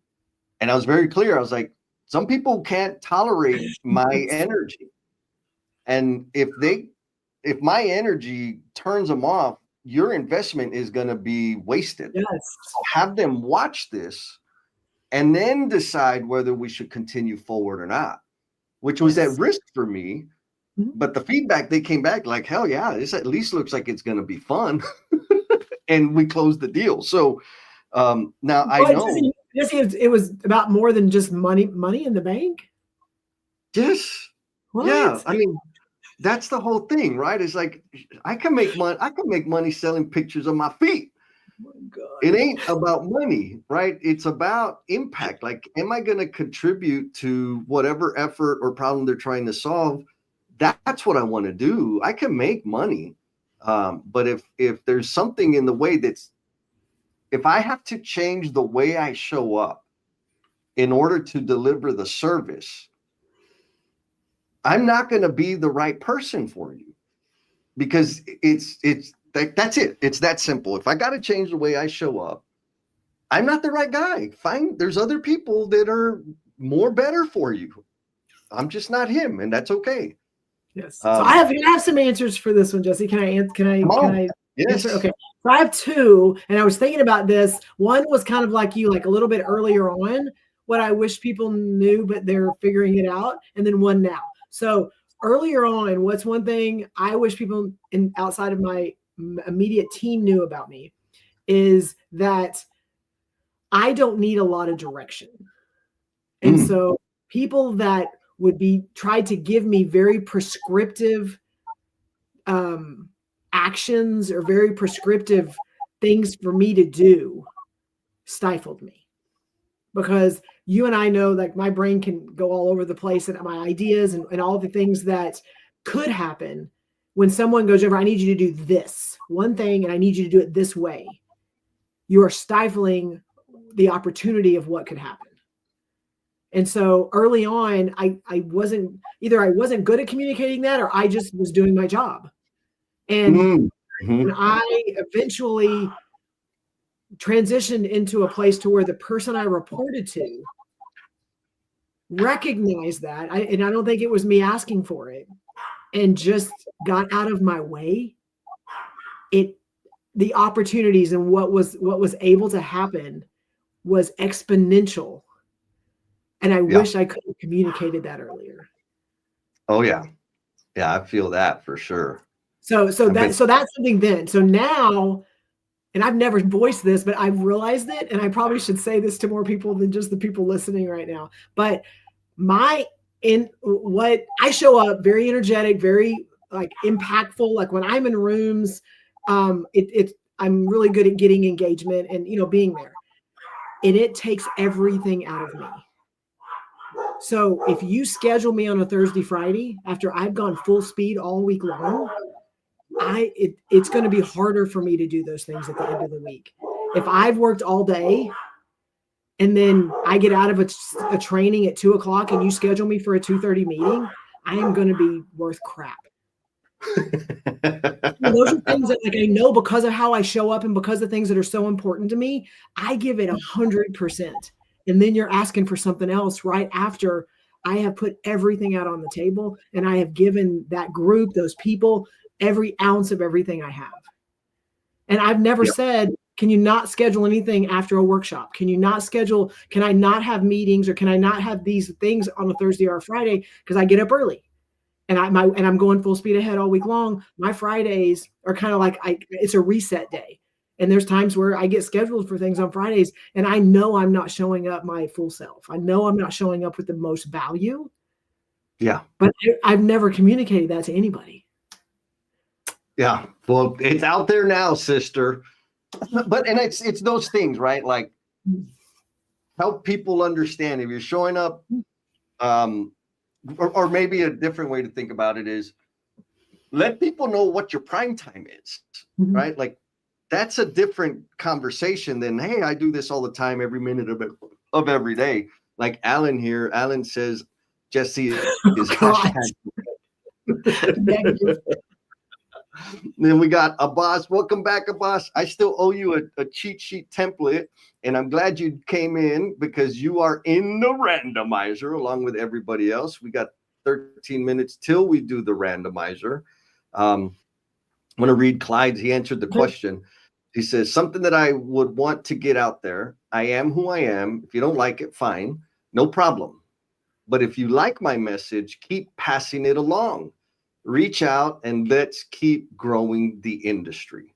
And I was very clear. I was like, some people can't tolerate my energy. And if my energy turns them off, your investment is going to be wasted. Yes. So have them watch this and then decide whether we should continue forward or not, which was at risk for me. But the feedback, they came back like, hell yeah, this at least looks like it's going to be fun. And we closed the deal. So now I know. It was about more than just money in the bank. Yes. What? Yeah. I mean, that's the whole thing, right? It's like, I can make money selling pictures of my feet. Oh my God. It ain't about money, right? It's about impact. Like, am I going to contribute to whatever effort or problem they're trying to solve? That's what I want to do. I can make money. But if there's something in the way if I have to change the way I show up in order to deliver the service, I'm not going to be the right person for you, because that's it. It's that simple. If I got to change the way I show up, I'm not the right guy. Fine. There's other people that are more better for you. I'm just not him, and that's okay. Yes. So I have some answers for this one, Jesse. Can I yes. answer? Okay. So I have two, and I was thinking about this. One was kind of like you, like a little bit earlier on, what I wish people knew, but they're figuring it out. And then one now. So earlier on, what's one thing I wish people outside of my immediate team knew about me is that I don't need a lot of direction. And so people that would try to give me very prescriptive actions or very prescriptive things for me to do stifled me, because you and I know, like, my brain can go all over the place and my ideas and all the things that could happen when someone goes over, I need you to do this one thing and I need you to do it this way. You are stifling the opportunity of what could happen. And so early on, I wasn't good at communicating that, or I just was doing my job. And Mm-hmm. I eventually transitioned into a place to where the person I reported to recognized that, and I don't think it was me asking for it, and just got out of my way. The opportunities and what was able to happen was exponential. And I wish I could have communicated that earlier. Oh yeah. Yeah, I feel that for sure. So that's something then. So now, and I've never voiced this, but I've realized it, and I probably should say this to more people than just the people listening right now. But what I show up very energetic, very like impactful. Like when I'm in rooms, I'm really good at getting engagement and being there. And it takes everything out of me. So if you schedule me on a Thursday, Friday, after I've gone full speed all week long, it's going to be harder for me to do those things at the end of the week. If I've worked all day and then I get out of a training at 2:00 and you schedule me for a 2:30 meeting, I am going to be worth crap. Those are things that I know because of how I show up and because of things that are so important to me, I give it 100%. And then you're asking for something else right after I have put everything out on the table and I have given that group, those people, every ounce of everything I have. And I've never said, can you not schedule anything after a workshop? Can I not have meetings, or can I not have these things on a Thursday or a Friday because I get up early? And I'm going full speed ahead all week long. My Fridays are kind of like it's a reset day. And there's times where I get scheduled for things on Fridays and I know I'm not showing up my full self. I know I'm not showing up with the most value. Yeah. But I've never communicated that to anybody. Yeah. Well, it's out there now, sister. But it's those things, right? Like help people understand if you're showing up, or maybe a different way to think about it is let people know what your prime time is, right? Like that's a different conversation than, hey, I do this all the time, every minute of every day. Like Alan here, Alan says, Jesse is hashtag. Then we got Abbas. Welcome back, Abbas. I still owe you a cheat sheet template, and I'm glad you came in because you are in the randomizer along with everybody else. We got 13 minutes till we do the randomizer. I'm going to read Clyde's. He answered the question. He says, something that I would want to get out there. I am who I am. If you don't like it, fine. No problem. But if you like my message, keep passing it along. Reach out and let's keep growing the industry.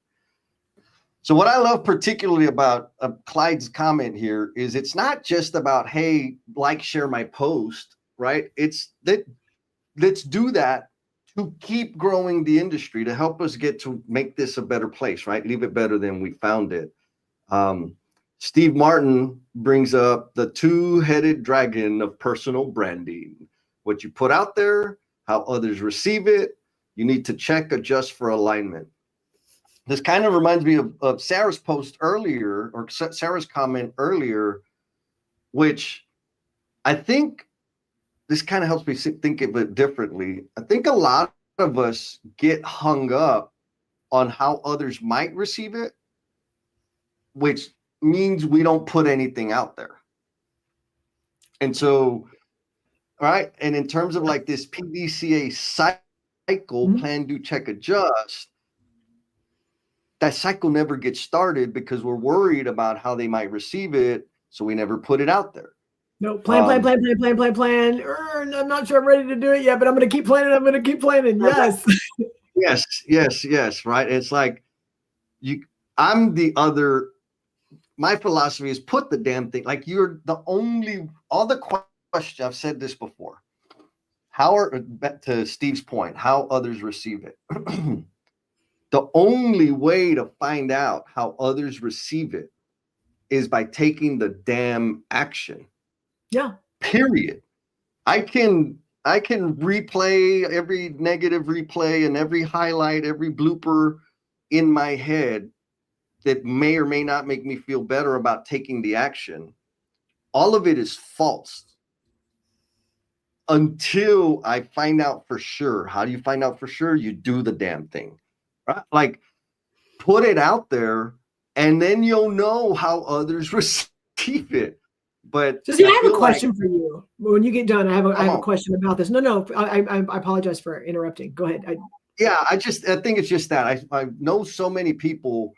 So what I love particularly about Clyde's comment here is it's not just about, hey, like, share my post, right? It's that let's do that to keep growing the industry, to help us get to make this a better place, right? Leave it better than we found it. Steve Martin brings up the two-headed dragon of personal branding. What you put out there, how others receive it, you need to check, adjust for alignment. This kind of reminds me of Sarah's post earlier, or Sarah's comment earlier, which I think this kind of helps me think of it differently. I think a lot of us get hung up on how others might receive it, which means we don't put anything out there. And so, all right, and in terms of like this PDCA cycle, plan, do, check, adjust, that cycle never gets started because we're worried about how they might receive it, so we never put it out there. No, plan. I'm not sure I'm ready to do it yet, but I'm going to keep planning. Yes. Right. It's like my philosophy is put the damn thing, like you're the only, all the questions, I've said this before, to Steve's point, how others receive it. The only way to find out how others receive it is by taking the damn action. Yeah. Period. I can replay every negative replay and every highlight, every blooper in my head that may or may not make me feel better about taking the action. All of it is false. until I find out for sure. How do you find out for sure? You do the damn thing, right? Like, put it out there, and then you'll know how others receive it. But Jesse, I I have a feel like, question for you. When you get done, I come have a on. question about this. No, I apologize for interrupting. Go ahead. Yeah, I think it's just that I know so many people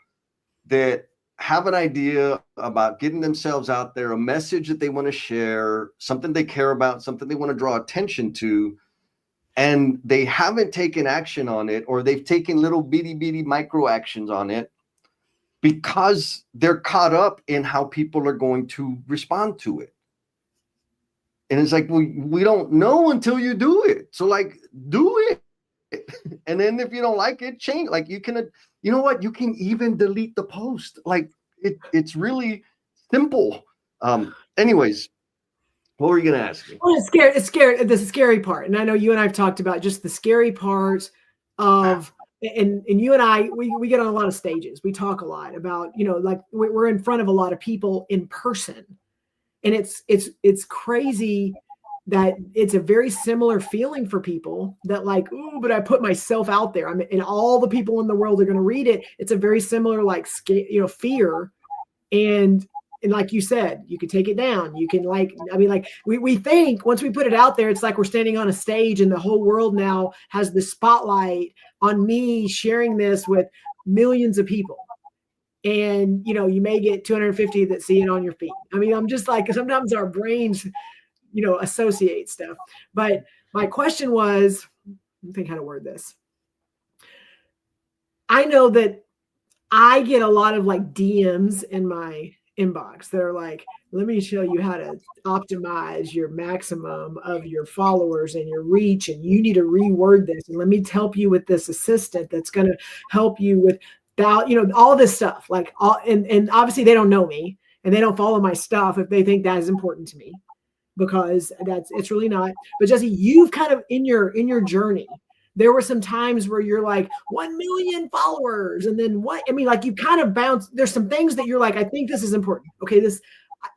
that have an idea about getting themselves out there, a message that they want to share, something they care about, something they want to draw attention to, and they haven't taken action on it, or they've taken little bitty micro actions on it because they're caught up in how people are going to respond to it. And it's like, we don't know until you do it. So, like, do it. And then if you don't like it, change. Like, you can, you know what? You can even delete the post. Like, it's really simple. Anyways, what were you going to ask me? Well, it's scary. It's scary. The scary part. And I know you and I've talked about just the scary part of, and you and I, we get on a lot of stages. We talk a lot about, like we're in front of a lot of people in person. And it's crazy that it's a very similar feeling for people that like, ooh, but I put myself out there. And all the people in the world are going to read it. It's a very similar, like, fear. And like you said, you can take it down. You can we think once we put it out there, it's like we're standing on a stage and the whole world now has the spotlight on me sharing this with millions of people. And, you may get 250 that see it on your feed. I mean, I'm just like, sometimes our brains, associate stuff. But my question was, let me think how to word this. I know that I get a lot of like DMs in my inbox that are like, let me show you how to optimize your maximum of your followers and your reach. And you need to reword this. And let me help you with this assistant that's going to help you with all this stuff. Like and obviously they don't know me and they don't follow my stuff if they think that is important to me, because it's really not. But Jesse, you've kind of in your journey, there were some times where you're like 1 million followers, and then what? I mean, like, you kind of bounce. There's some things that you're like, I think this is important. Okay, this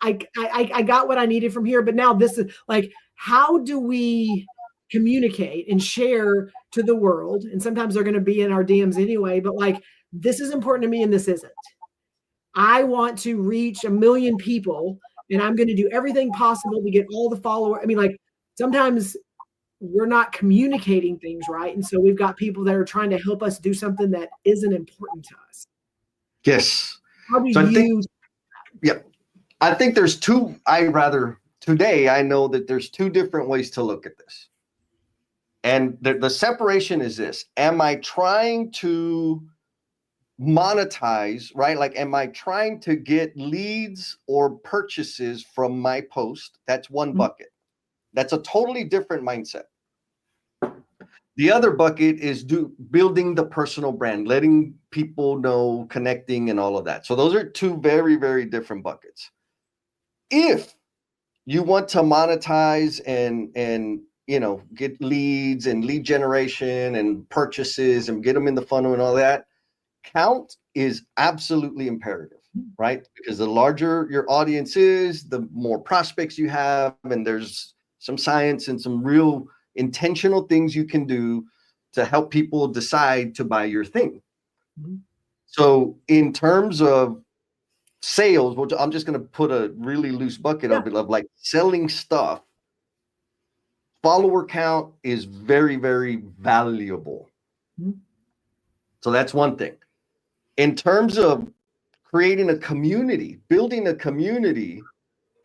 I got what I needed from here, but now this is like, how do we communicate and share to the world? And sometimes they're going to be in our DMs anyway, but like, this is important to me and this isn't. I want to reach 1 million people and I'm going to do everything possible to get all the followers. I mean, like, sometimes we're not communicating things right. And so we've got people that are trying to help us do something that isn't important to us. Yes. How do you? I think there's today I know that there's two different ways to look at this. And the separation is this. Am I trying to monetize, right? Like, am I trying to get leads or purchases from my post? That's one bucket. That's a totally different mindset. The other bucket is building the personal brand, letting people know, connecting, and all of that. So those are two very, very different buckets. If you want to monetize and get leads and lead generation and purchases and get them in the funnel and all that, count is absolutely imperative, right? Because the larger your audience is, the more prospects you have, and there's some science and some real intentional things you can do to help people decide to buy your thing. So in terms of sales, which I'm just going to put a really loose bucket of like selling stuff, follower count is very, very valuable. So that's one thing. In terms of creating a community, building a community,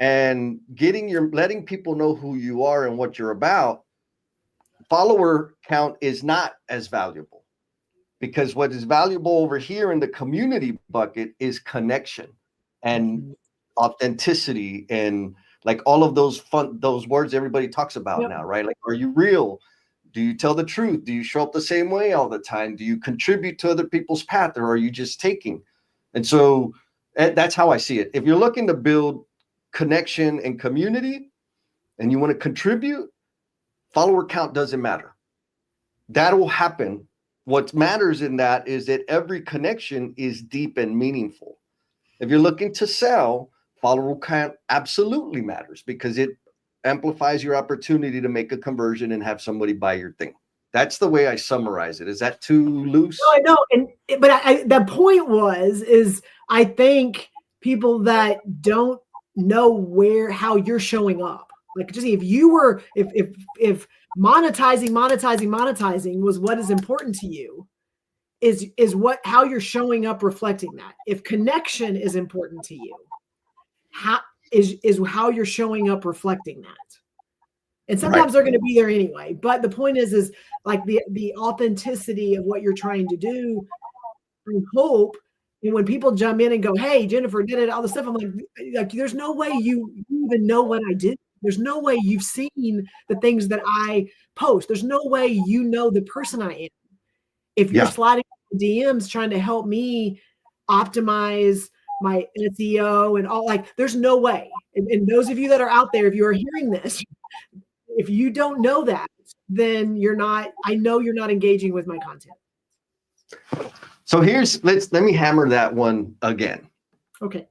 and letting people know who you are and what you're about, follower count is not as valuable, because what is valuable over here in the community bucket is connection and authenticity and like all of those words everybody talks about now, right? Like, are you real? Do you tell the truth? Do you show up the same way all the time? Do you contribute to other people's path, or are you just taking? And so that's how I see it. If you're looking to build connection and community and you want to contribute, follower count doesn't matter. That will happen. What matters in that is that every connection is deep and meaningful. If you're looking to sell, follower count absolutely matters, because it amplifies your opportunity to make a conversion and have somebody buy your thing. That's the way I summarize it. Is that too loose? No, I know. But the point is I think people that don't know how you're showing up, like just if monetizing was what is important to you, is how you're showing up reflecting that. If connection is important to you, how you're showing up reflecting that. And sometimes they're going to be there anyway. But the point is like the authenticity of what you're trying to do. I hope, and when people jump in and go, "Hey, Jennifer did it," all the stuff, I'm like, there's no way you even know what I did. There's no way you've seen the things that I post. There's no way you know the person I am. If you're sliding DMs trying to help me optimize my SEO and all, like, there's no way. And those of you that are out there, if you are hearing this, if you don't know that, then I know you're not engaging with my content. So let me hammer that one again. Okay,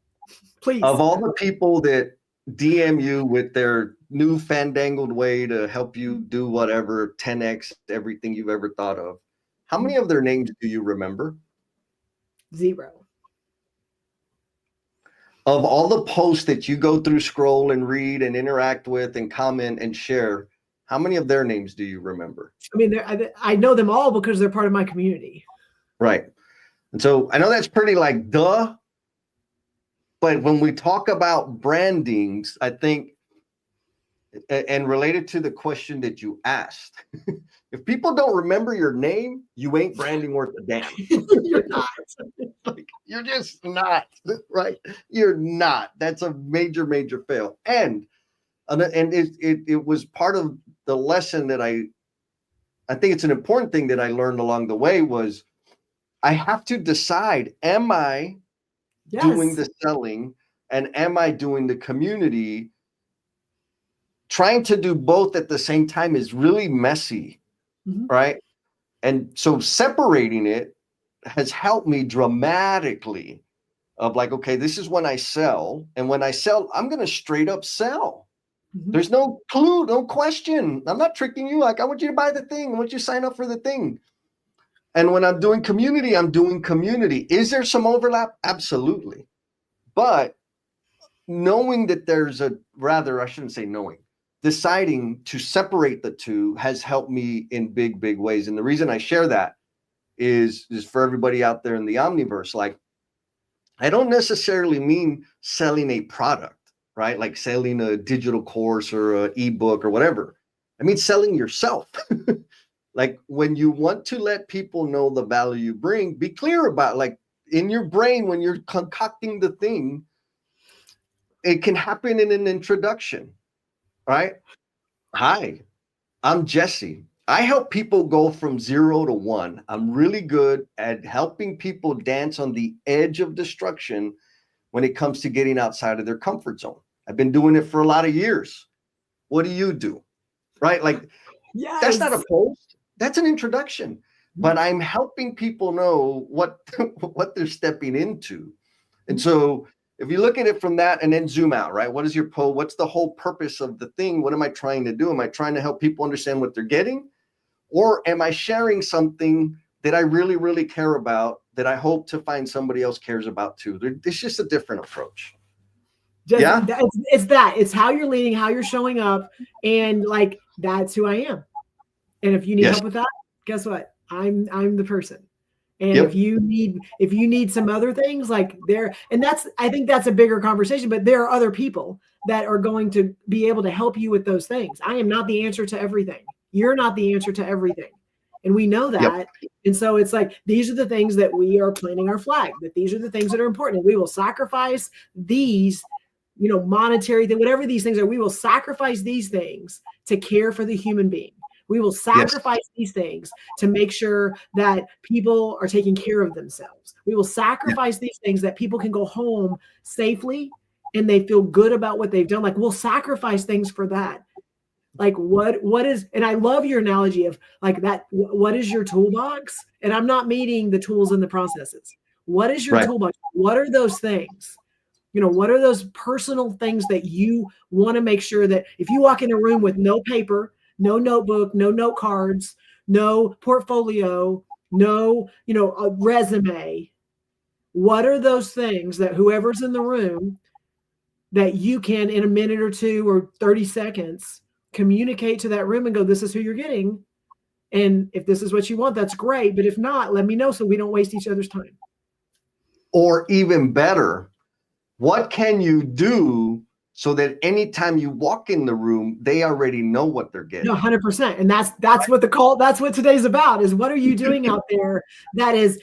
please. Of all the people that DM you with their new fandangled way to help you do whatever, 10x everything you've ever thought of, how many of their names do you remember? 0. Of all the posts that you go through, scroll and read and interact with and comment and share, how many of their names do you remember? I mean, I know them all because they're part of my community. Right. And so I know that's pretty like duh, but when we talk about brandings, I think, and related to the question that you asked, if people don't remember your name, you ain't branding worth a damn. You're not. Like, you're just not, right? You're not. That's a major, major fail. And it was part of the lesson that I think it's an important thing that I learned along the way was I have to decide, am I doing the selling and am I doing the community? Trying to do both at the same time is really messy, right? And so separating it has helped me dramatically of like, okay, this is when I sell. And when I sell, I'm going to straight up sell. There's no clue, no question. I'm not tricking you. Like, I want you to buy the thing. I want you to sign up for the thing. And when I'm doing community, I'm doing community. Is there some overlap? Absolutely. But knowing that I shouldn't say knowing, deciding to separate the two has helped me in big, big ways. And the reason I share that is for everybody out there in the Omniverse. Like, I don't necessarily mean selling a product, right? Like selling a digital course or an ebook or whatever. I mean, selling yourself. Like, when you want to let people know the value you bring, be clear about, like, in your brain, when you're concocting the thing, it can happen in an introduction, right? Hi, I'm Jesse. I help people go from 0 to 1. I'm really good at helping people dance on the edge of destruction when it comes to getting outside of their comfort zone. I've been doing it for a lot of years. What do you do? Right? Like, that's not a post. That's an introduction. But I'm helping people know what they're stepping into. And so if you look at it from that and then zoom out, right? What is your post? What's the whole purpose of the thing? What am I trying to do? Am I trying to help people understand what they're getting? Or am I sharing something that I really, really care about that I hope to find somebody else cares about too? It's just a different approach. It's how you're leading, how you're showing up. And like, that's who I am. And if you need help with that, guess what? I'm the person. And if you need some other things like I think that's a bigger conversation, but there are other people that are going to be able to help you with those things. I am not the answer to everything. You're not the answer to everything. And we know that. And so it's like, these are the things that we are planting our flag, that these are the things that are important. And we will sacrifice these, monetary thing, whatever these things are, we will sacrifice these things to care for the human being. We will sacrifice these things to make sure that people are taking care of themselves. We will sacrifice these things that people can go home safely and they feel good about what they've done. Like, we'll sacrifice things for that. Like, what is, and I love your analogy of like that, what is your toolbox? And I'm not meaning the tools and the processes. What is your toolbox? What are those things What are those personal things that you want to make sure that if you walk in a room with no paper, no notebook, no note cards, no portfolio, no, a resume, what are those things that whoever's in the room that you can, in a minute or 2 or 30 seconds, communicate to that room and go, this is who you're getting. And if this is what you want, that's great. But if not, let me know so we don't waste each other's time. Or even better, what can you do so that anytime you walk in the room, they already know what they're getting? No, 100%. And that's what today's about, is what are you doing out there that is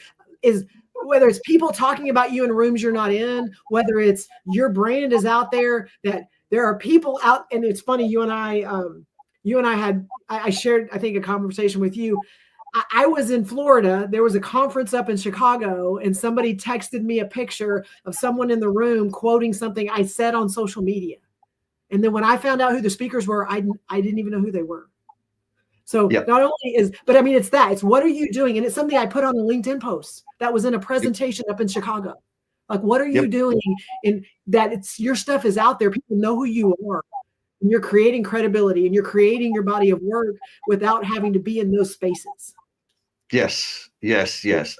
whether it's people talking about you in rooms you're not in, whether it's your brand is out there, that there are people out. And it's funny, I shared, I think, a conversation with you. I was in Florida. There was a conference up in Chicago, and somebody texted me a picture of someone in the room quoting something I said on social media. And then when I found out who the speakers were, I didn't even know who they were. So Not only but I mean, it's what are you doing? And it's something I put on a LinkedIn post that was in a presentation up in Chicago. Like, what are you doing? And that your stuff is out there. People know who you are. And you're creating credibility, and you're creating your body of work without having to be in those spaces. Yes.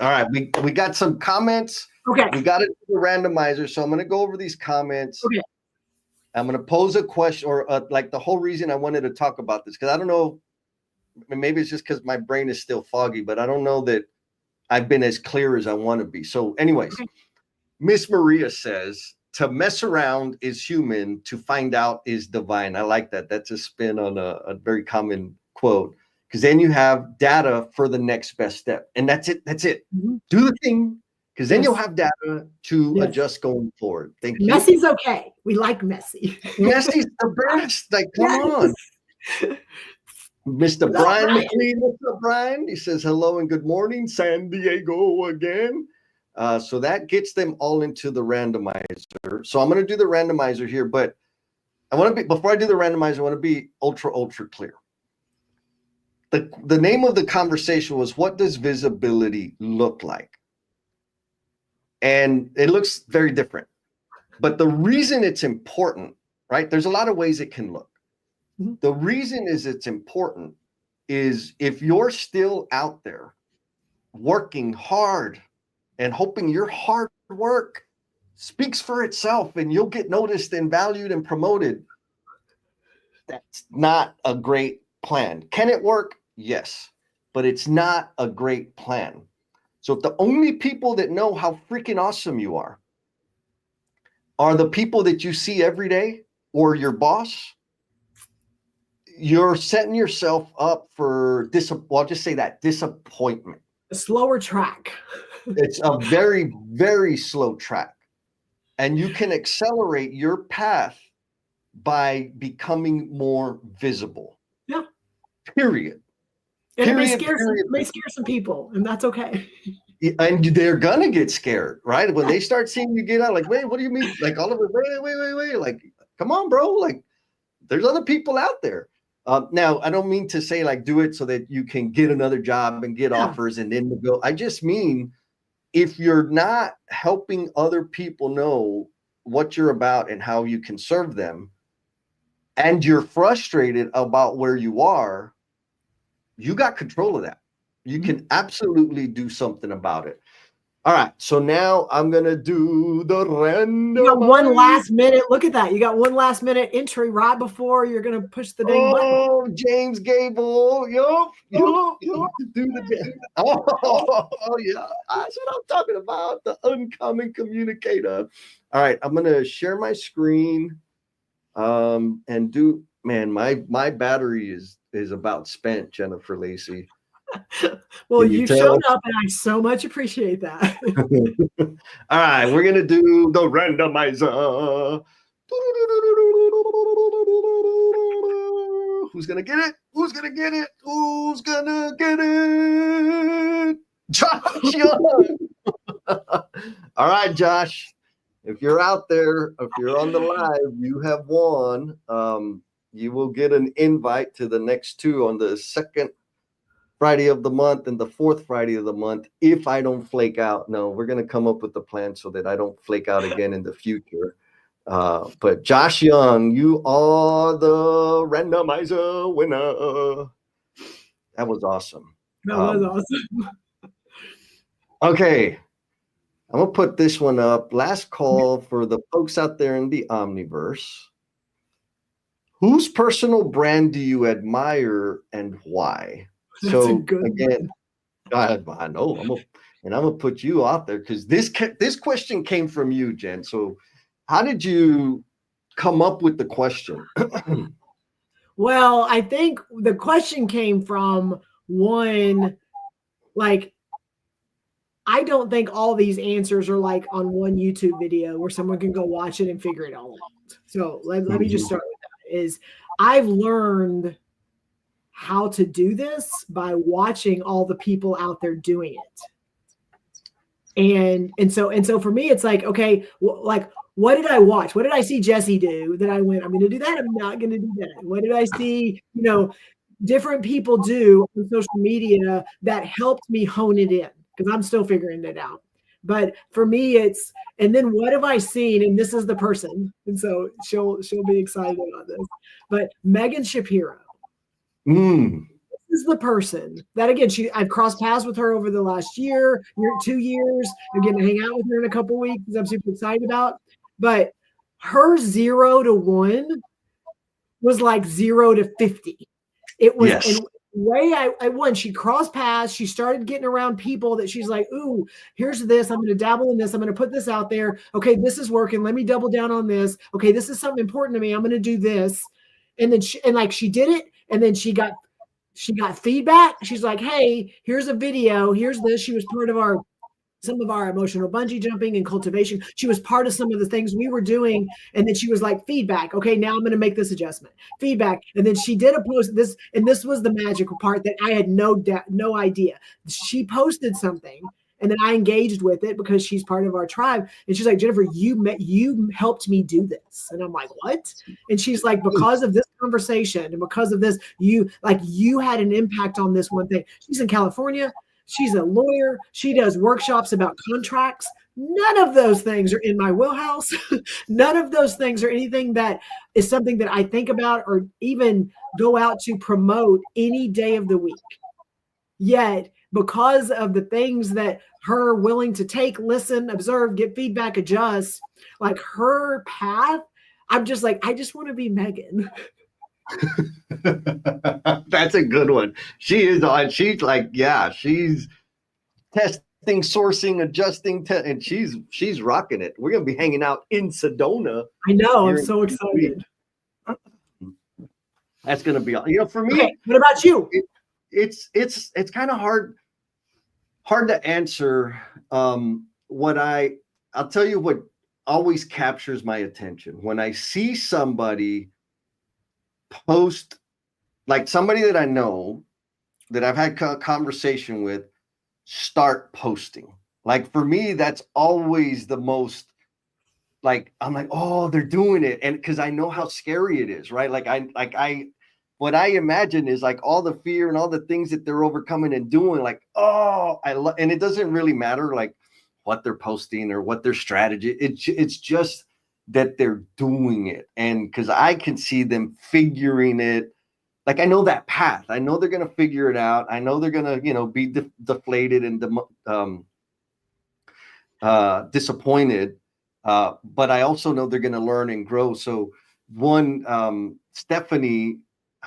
All right. We got some comments. Okay. We got it to the randomizer. So I'm going to go over these comments. Okay. I'm going to pose a question, or like the whole reason I wanted to talk about this, because I don't know, maybe it's just because my brain is still foggy, but I don't know that I've been as clear as I want to be. So anyways, Miss Maria says, to mess around is human, to find out is divine. I like that. That's a spin on a very common quote, because then you have data for the next best step. And that's it. Mm-hmm. Do the thing, because then you'll have data to adjust going forward. Thank you. Messy's okay. We like messy. Messy's the best. Like, come on. Mr. Brian McLean, what's up, Brian? He says, hello and good morning, San Diego again. So that gets them all into the randomizer. So I'm going to do the randomizer here, but before I do the randomizer, I want to be ultra clear. The name of the conversation was, what does visibility look like? And it looks very different. But the reason it's important, right? There's a lot of ways it can look. Mm-hmm. The reason it's important is if you're still out there working hard and hoping your hard work speaks for itself and you'll get noticed and valued and promoted, that's not a great plan. Can it work? Yes, but it's not a great plan. So if the only people that know how freaking awesome you are the people that you see every day or your boss, you're setting yourself up for I'll just say that, disappointment. A slower track. It's a very, very slow track. And you can accelerate your path by becoming more visible. Yeah. Period. And it may scare some people, and that's okay. And they're gonna get scared, right? When they start seeing you get out, like, wait, what do you mean? Like, all of it, wait. Like, come on, bro. Like, there's other people out there. Now, I don't mean to say, like, do it so that you can get another job and get offers and then go. I just mean, if you're not helping other people know what you're about and how you can serve them, and you're frustrated about where you are, you got control of that. You can absolutely do something about it. All right. So now I'm going to do the random. You got one last minute. Look at that. You got one last minute entry right before you're going to push the dang button. Oh, James Gable. Yup. Do the yeah. That's what I'm talking about. The uncommon communicator. All right. I'm going to share my screen and do, man, my battery is about spent, Jennifer Lacey. Well, you showed up, and I so much appreciate that. All right, we're gonna do the randomizer. Who's gonna get it? Who's gonna get it? Who's gonna get it? Josh Young. All right, Josh. If you're out there, if you're on the live, you have won. You will get an invite to the next two on the second Friday of the month and the fourth Friday of the month if I don't flake out. No, we're going to come up with a plan so that I don't flake out again in the future. But Josh Young, you are the randomizer winner. That was awesome. That was awesome. Okay. I'm going to put this one up. Last call for the folks out there in the Omniverse. Whose personal brand do you admire and why? That's so a good again, I know I'm gonna put you out there because this question came from you, Jen. So how did you come up with the question? Well, I think the question came from one, like, I don't think all these answers are like on one YouTube video where someone can go watch it and figure it all out. So let me just start with that. Is I've learned how to do this by watching all the people out there doing it. And so for me, it's like, okay, like, what did I watch? What did I see Jesse do that I went, I'm going to do that. I'm not going to do that. What did I see, different people do on social media that helped me hone it in? Because I'm still figuring it out. But for me, it's, and then what have I seen? And this is the person. And so she'll be excited about this. But Megan Shapiro. This is the person that, again, I've crossed paths with her over the last year, 2 years. I'm getting to hang out with her in a couple of weeks, I'm super excited about. But her 0 to 1 was like 0 to 50. It was, yes. And the way I won, she crossed paths. She started getting around people that she's like, ooh, here's this. I'm going to dabble in this. I'm going to put this out there. Okay, this is working. Let me double down on this. Okay, this is something important to me. I'm going to do this. And then she did it. And then she got feedback. She's like, hey, here's a video. Here's this. She was part of some of our emotional bungee jumping and cultivation. She was part of some of the things we were doing. And then she was like, feedback. Okay, now I'm going to make this adjustment. Feedback. And then she did a post this, and this was the magical part that I had no idea. She posted something, and then I engaged with it because she's part of our tribe. And she's like, Jennifer, you helped me do this. And I'm like, what? And she's like, because of this conversation and because of this, you had an impact on this one thing. She's in California. She's a lawyer. She does workshops about contracts. None of those things are in my wheelhouse. None of those things are anything that is something that I think about or even go out to promote any day of the week. Yet, because of the things that her willing to take, listen, observe, get feedback, adjust, like her path, I'm just like, I just want to be Megan. That's a good one. She's like, yeah, she's testing, sourcing, adjusting, and she's rocking it. We're gonna be hanging out in Sedona. I know. I'm so excited. That's gonna be, for me. Okay, what about you? It's kind of hard to answer. I'll tell you what always captures my attention when I see somebody post, like somebody that I know that I've had a conversation with, start posting. Like for me, that's always the most, like, I'm like, oh, they're doing it. And because I know how scary it is, right? What I imagine is like all the fear and all the things that they're overcoming and doing, like, oh, and it doesn't really matter like what they're posting or what their strategy. It's just that they're doing it. And because I can see them figuring it. Like I know that path. I know they're going to figure it out. I know they're going to, be deflated and disappointed. But I also know they're going to learn and grow. So Stephanie,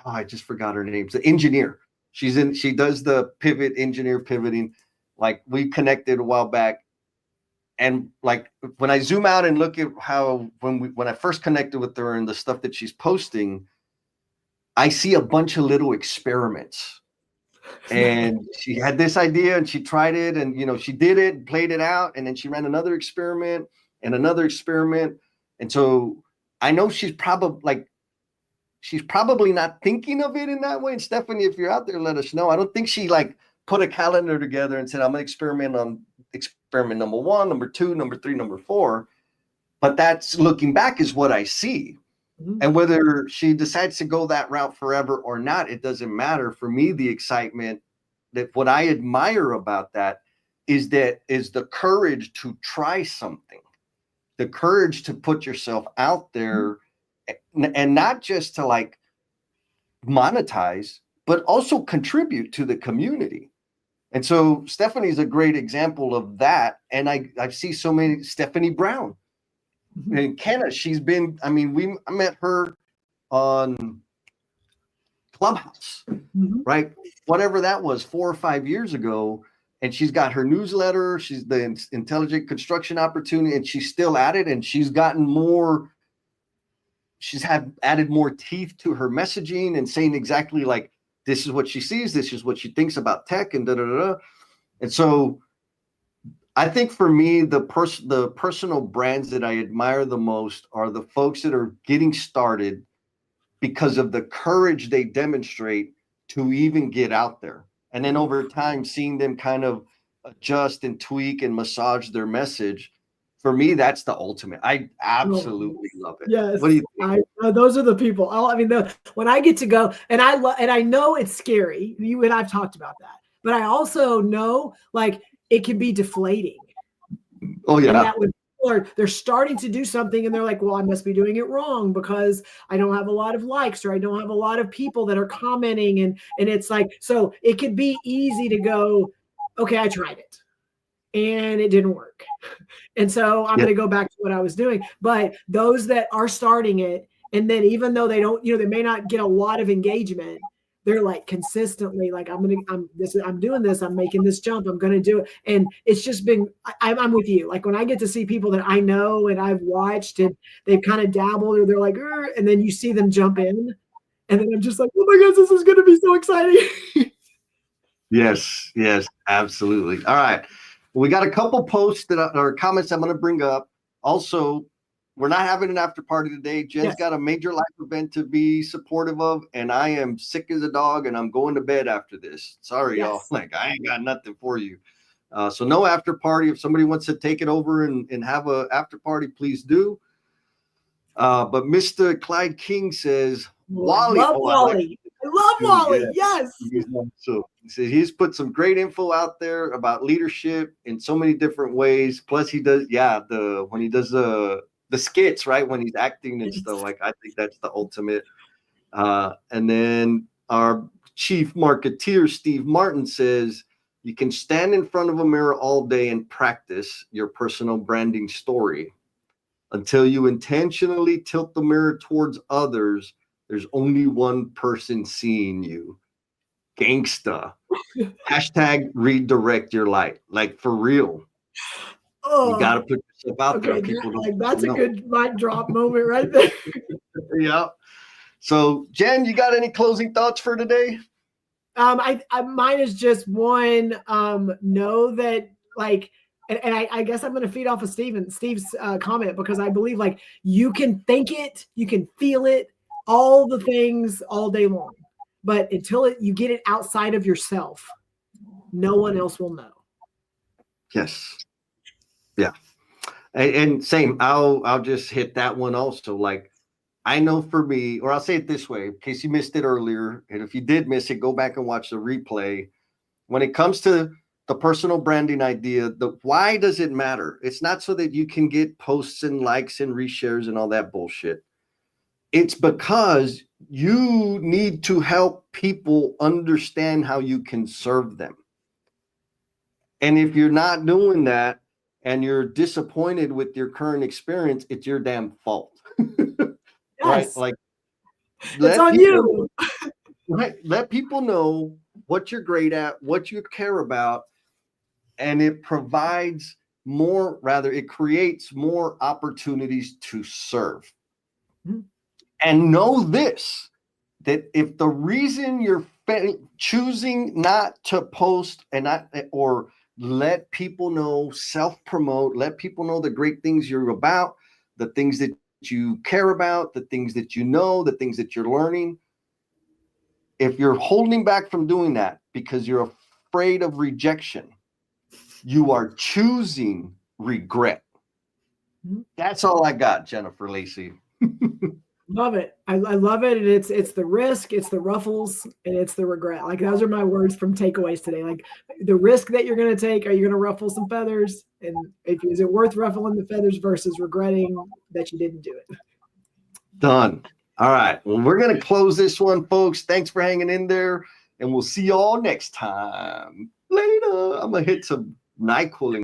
I just forgot her name. The engineer. She does the pivoting. Like we connected a while back. And like when I zoom out and look at how when I first connected with her and the stuff that she's posting, I see a bunch of little experiments. And she had this idea and she tried it and she did it, played it out, and then she ran another experiment and another experiment. And so I know she's probably not thinking of it in that way. And Stephanie, if you're out there, let us know. I don't think she like put a calendar together and said, I'm going to experiment on experiment number 1, number 2, number 3, number 4. But that's looking back is what I see. Mm-hmm. And whether she decides to go that route forever or not, it doesn't matter. For me, the excitement what I admire about that is the courage to try something, the courage to put yourself out there, and not just to like monetize, but also contribute to the community. And so Stephanie's a great example of that. And I see so many, Stephanie Brown in Canada. She's been, I mean, I met her on Clubhouse, right? Whatever that was, 4 or 5 years ago. And she's got her newsletter. She's the Intelligent Construction Opportunity, and she's still at it. And she's gotten more, she's added more teeth to her messaging and saying exactly like, this is what she sees, this is what she thinks about tech, and da da da. And so I think for me, the personal brands that I admire the most are the folks that are getting started because of the courage they demonstrate to even get out there. And then over time, seeing them kind of adjust and tweak and massage their message. For me, that's the ultimate. I absolutely love it. Yes, what do you think? Those are the people. I mean, when I get to go, and I know it's scary. You and I've talked about that, but I also know like it can be deflating. Oh yeah. And that when people they're starting to do something, and they're like, "Well, I must be doing it wrong because I don't have a lot of likes, or I don't have a lot of people that are commenting," and it's like, so it could be easy to go, "Okay, I tried it, and it didn't work." And so I'm going to go back to what I was doing. But those that are starting it, and then even though they don't, they may not get a lot of engagement, they're like consistently like, I'm doing this, I'm making this jump, I'm going to do it. And it's just been, I'm with you. Like when I get to see people that I know and I've watched and they've kind of dabbled, or they're like, and then you see them jump in, and then I'm just like, oh my gosh, this is going to be so exciting. Yes, absolutely. All right. We got a couple posts or comments I'm going to bring up. Also, we're not having an after party today. Jen's got a major life event to be supportive of, and I am sick as a dog, and I'm going to bed after this. Sorry, y'all. Like, I ain't got nothing for you. So no after party. If somebody wants to take it over and have a after party, please do. But Mr. Clyde King says, Wally. I love Wally. Yes. So he says he's put some great info out there about leadership in so many different ways. Plus he does, when he does the skits, right? When he's acting and stuff, like I think that's the ultimate. And then our chief marketeer, Steve Martin, says you can stand in front of a mirror all day and practice your personal branding story until you intentionally tilt the mirror towards others. There's only one person seeing you. Gangsta. Hashtag redirect your light. Like for real. You got to put yourself out there. People like that's a good mic drop moment right there. Yeah. So Jen, you got any closing thoughts for today? Mine is just one. Know that like, and I guess I'm going to feed off of Steve's comment, because I believe like you can think it, you can feel it, all the things all day long, but until you get it outside of yourself, no one else will know. Yes. Yeah. And same, I'll just hit that one also. Like, I know for me, or I'll say it this way, in case you missed it earlier, and if you did miss it, go back and watch the replay. When it comes to the personal branding idea, the why does it matter? It's not so that you can get posts and likes and reshares and all that bullshit. It's because you need to help people understand how you can serve them. And if you're not doing that and you're disappointed with your current experience, it's your damn fault. Right? Like, it's on you. Right. Let people know what you're great at, what you care about, and it provides more, rather, it creates more opportunities to serve. Mm-hmm. And know this, that if the reason you're choosing not to post and not, or let people know, self-promote, let people know the great things you're about, the things that you care about, the things that you know, the things that you're learning. If you're holding back from doing that because you're afraid of rejection, you are choosing regret. That's all I got, Jennifer Lacey. Love it. I love it. And it's the risk, it's the ruffles, and it's the regret. Like those are my words from takeaways today. Like the risk that you're going to take, are you going to ruffle some feathers? And is it worth ruffling the feathers versus regretting that you didn't do it? Done. All right. Well, we're going to close this one, folks. Thanks for hanging in there, and we'll see y'all next time. Later. I'm going to hit some NyQuil.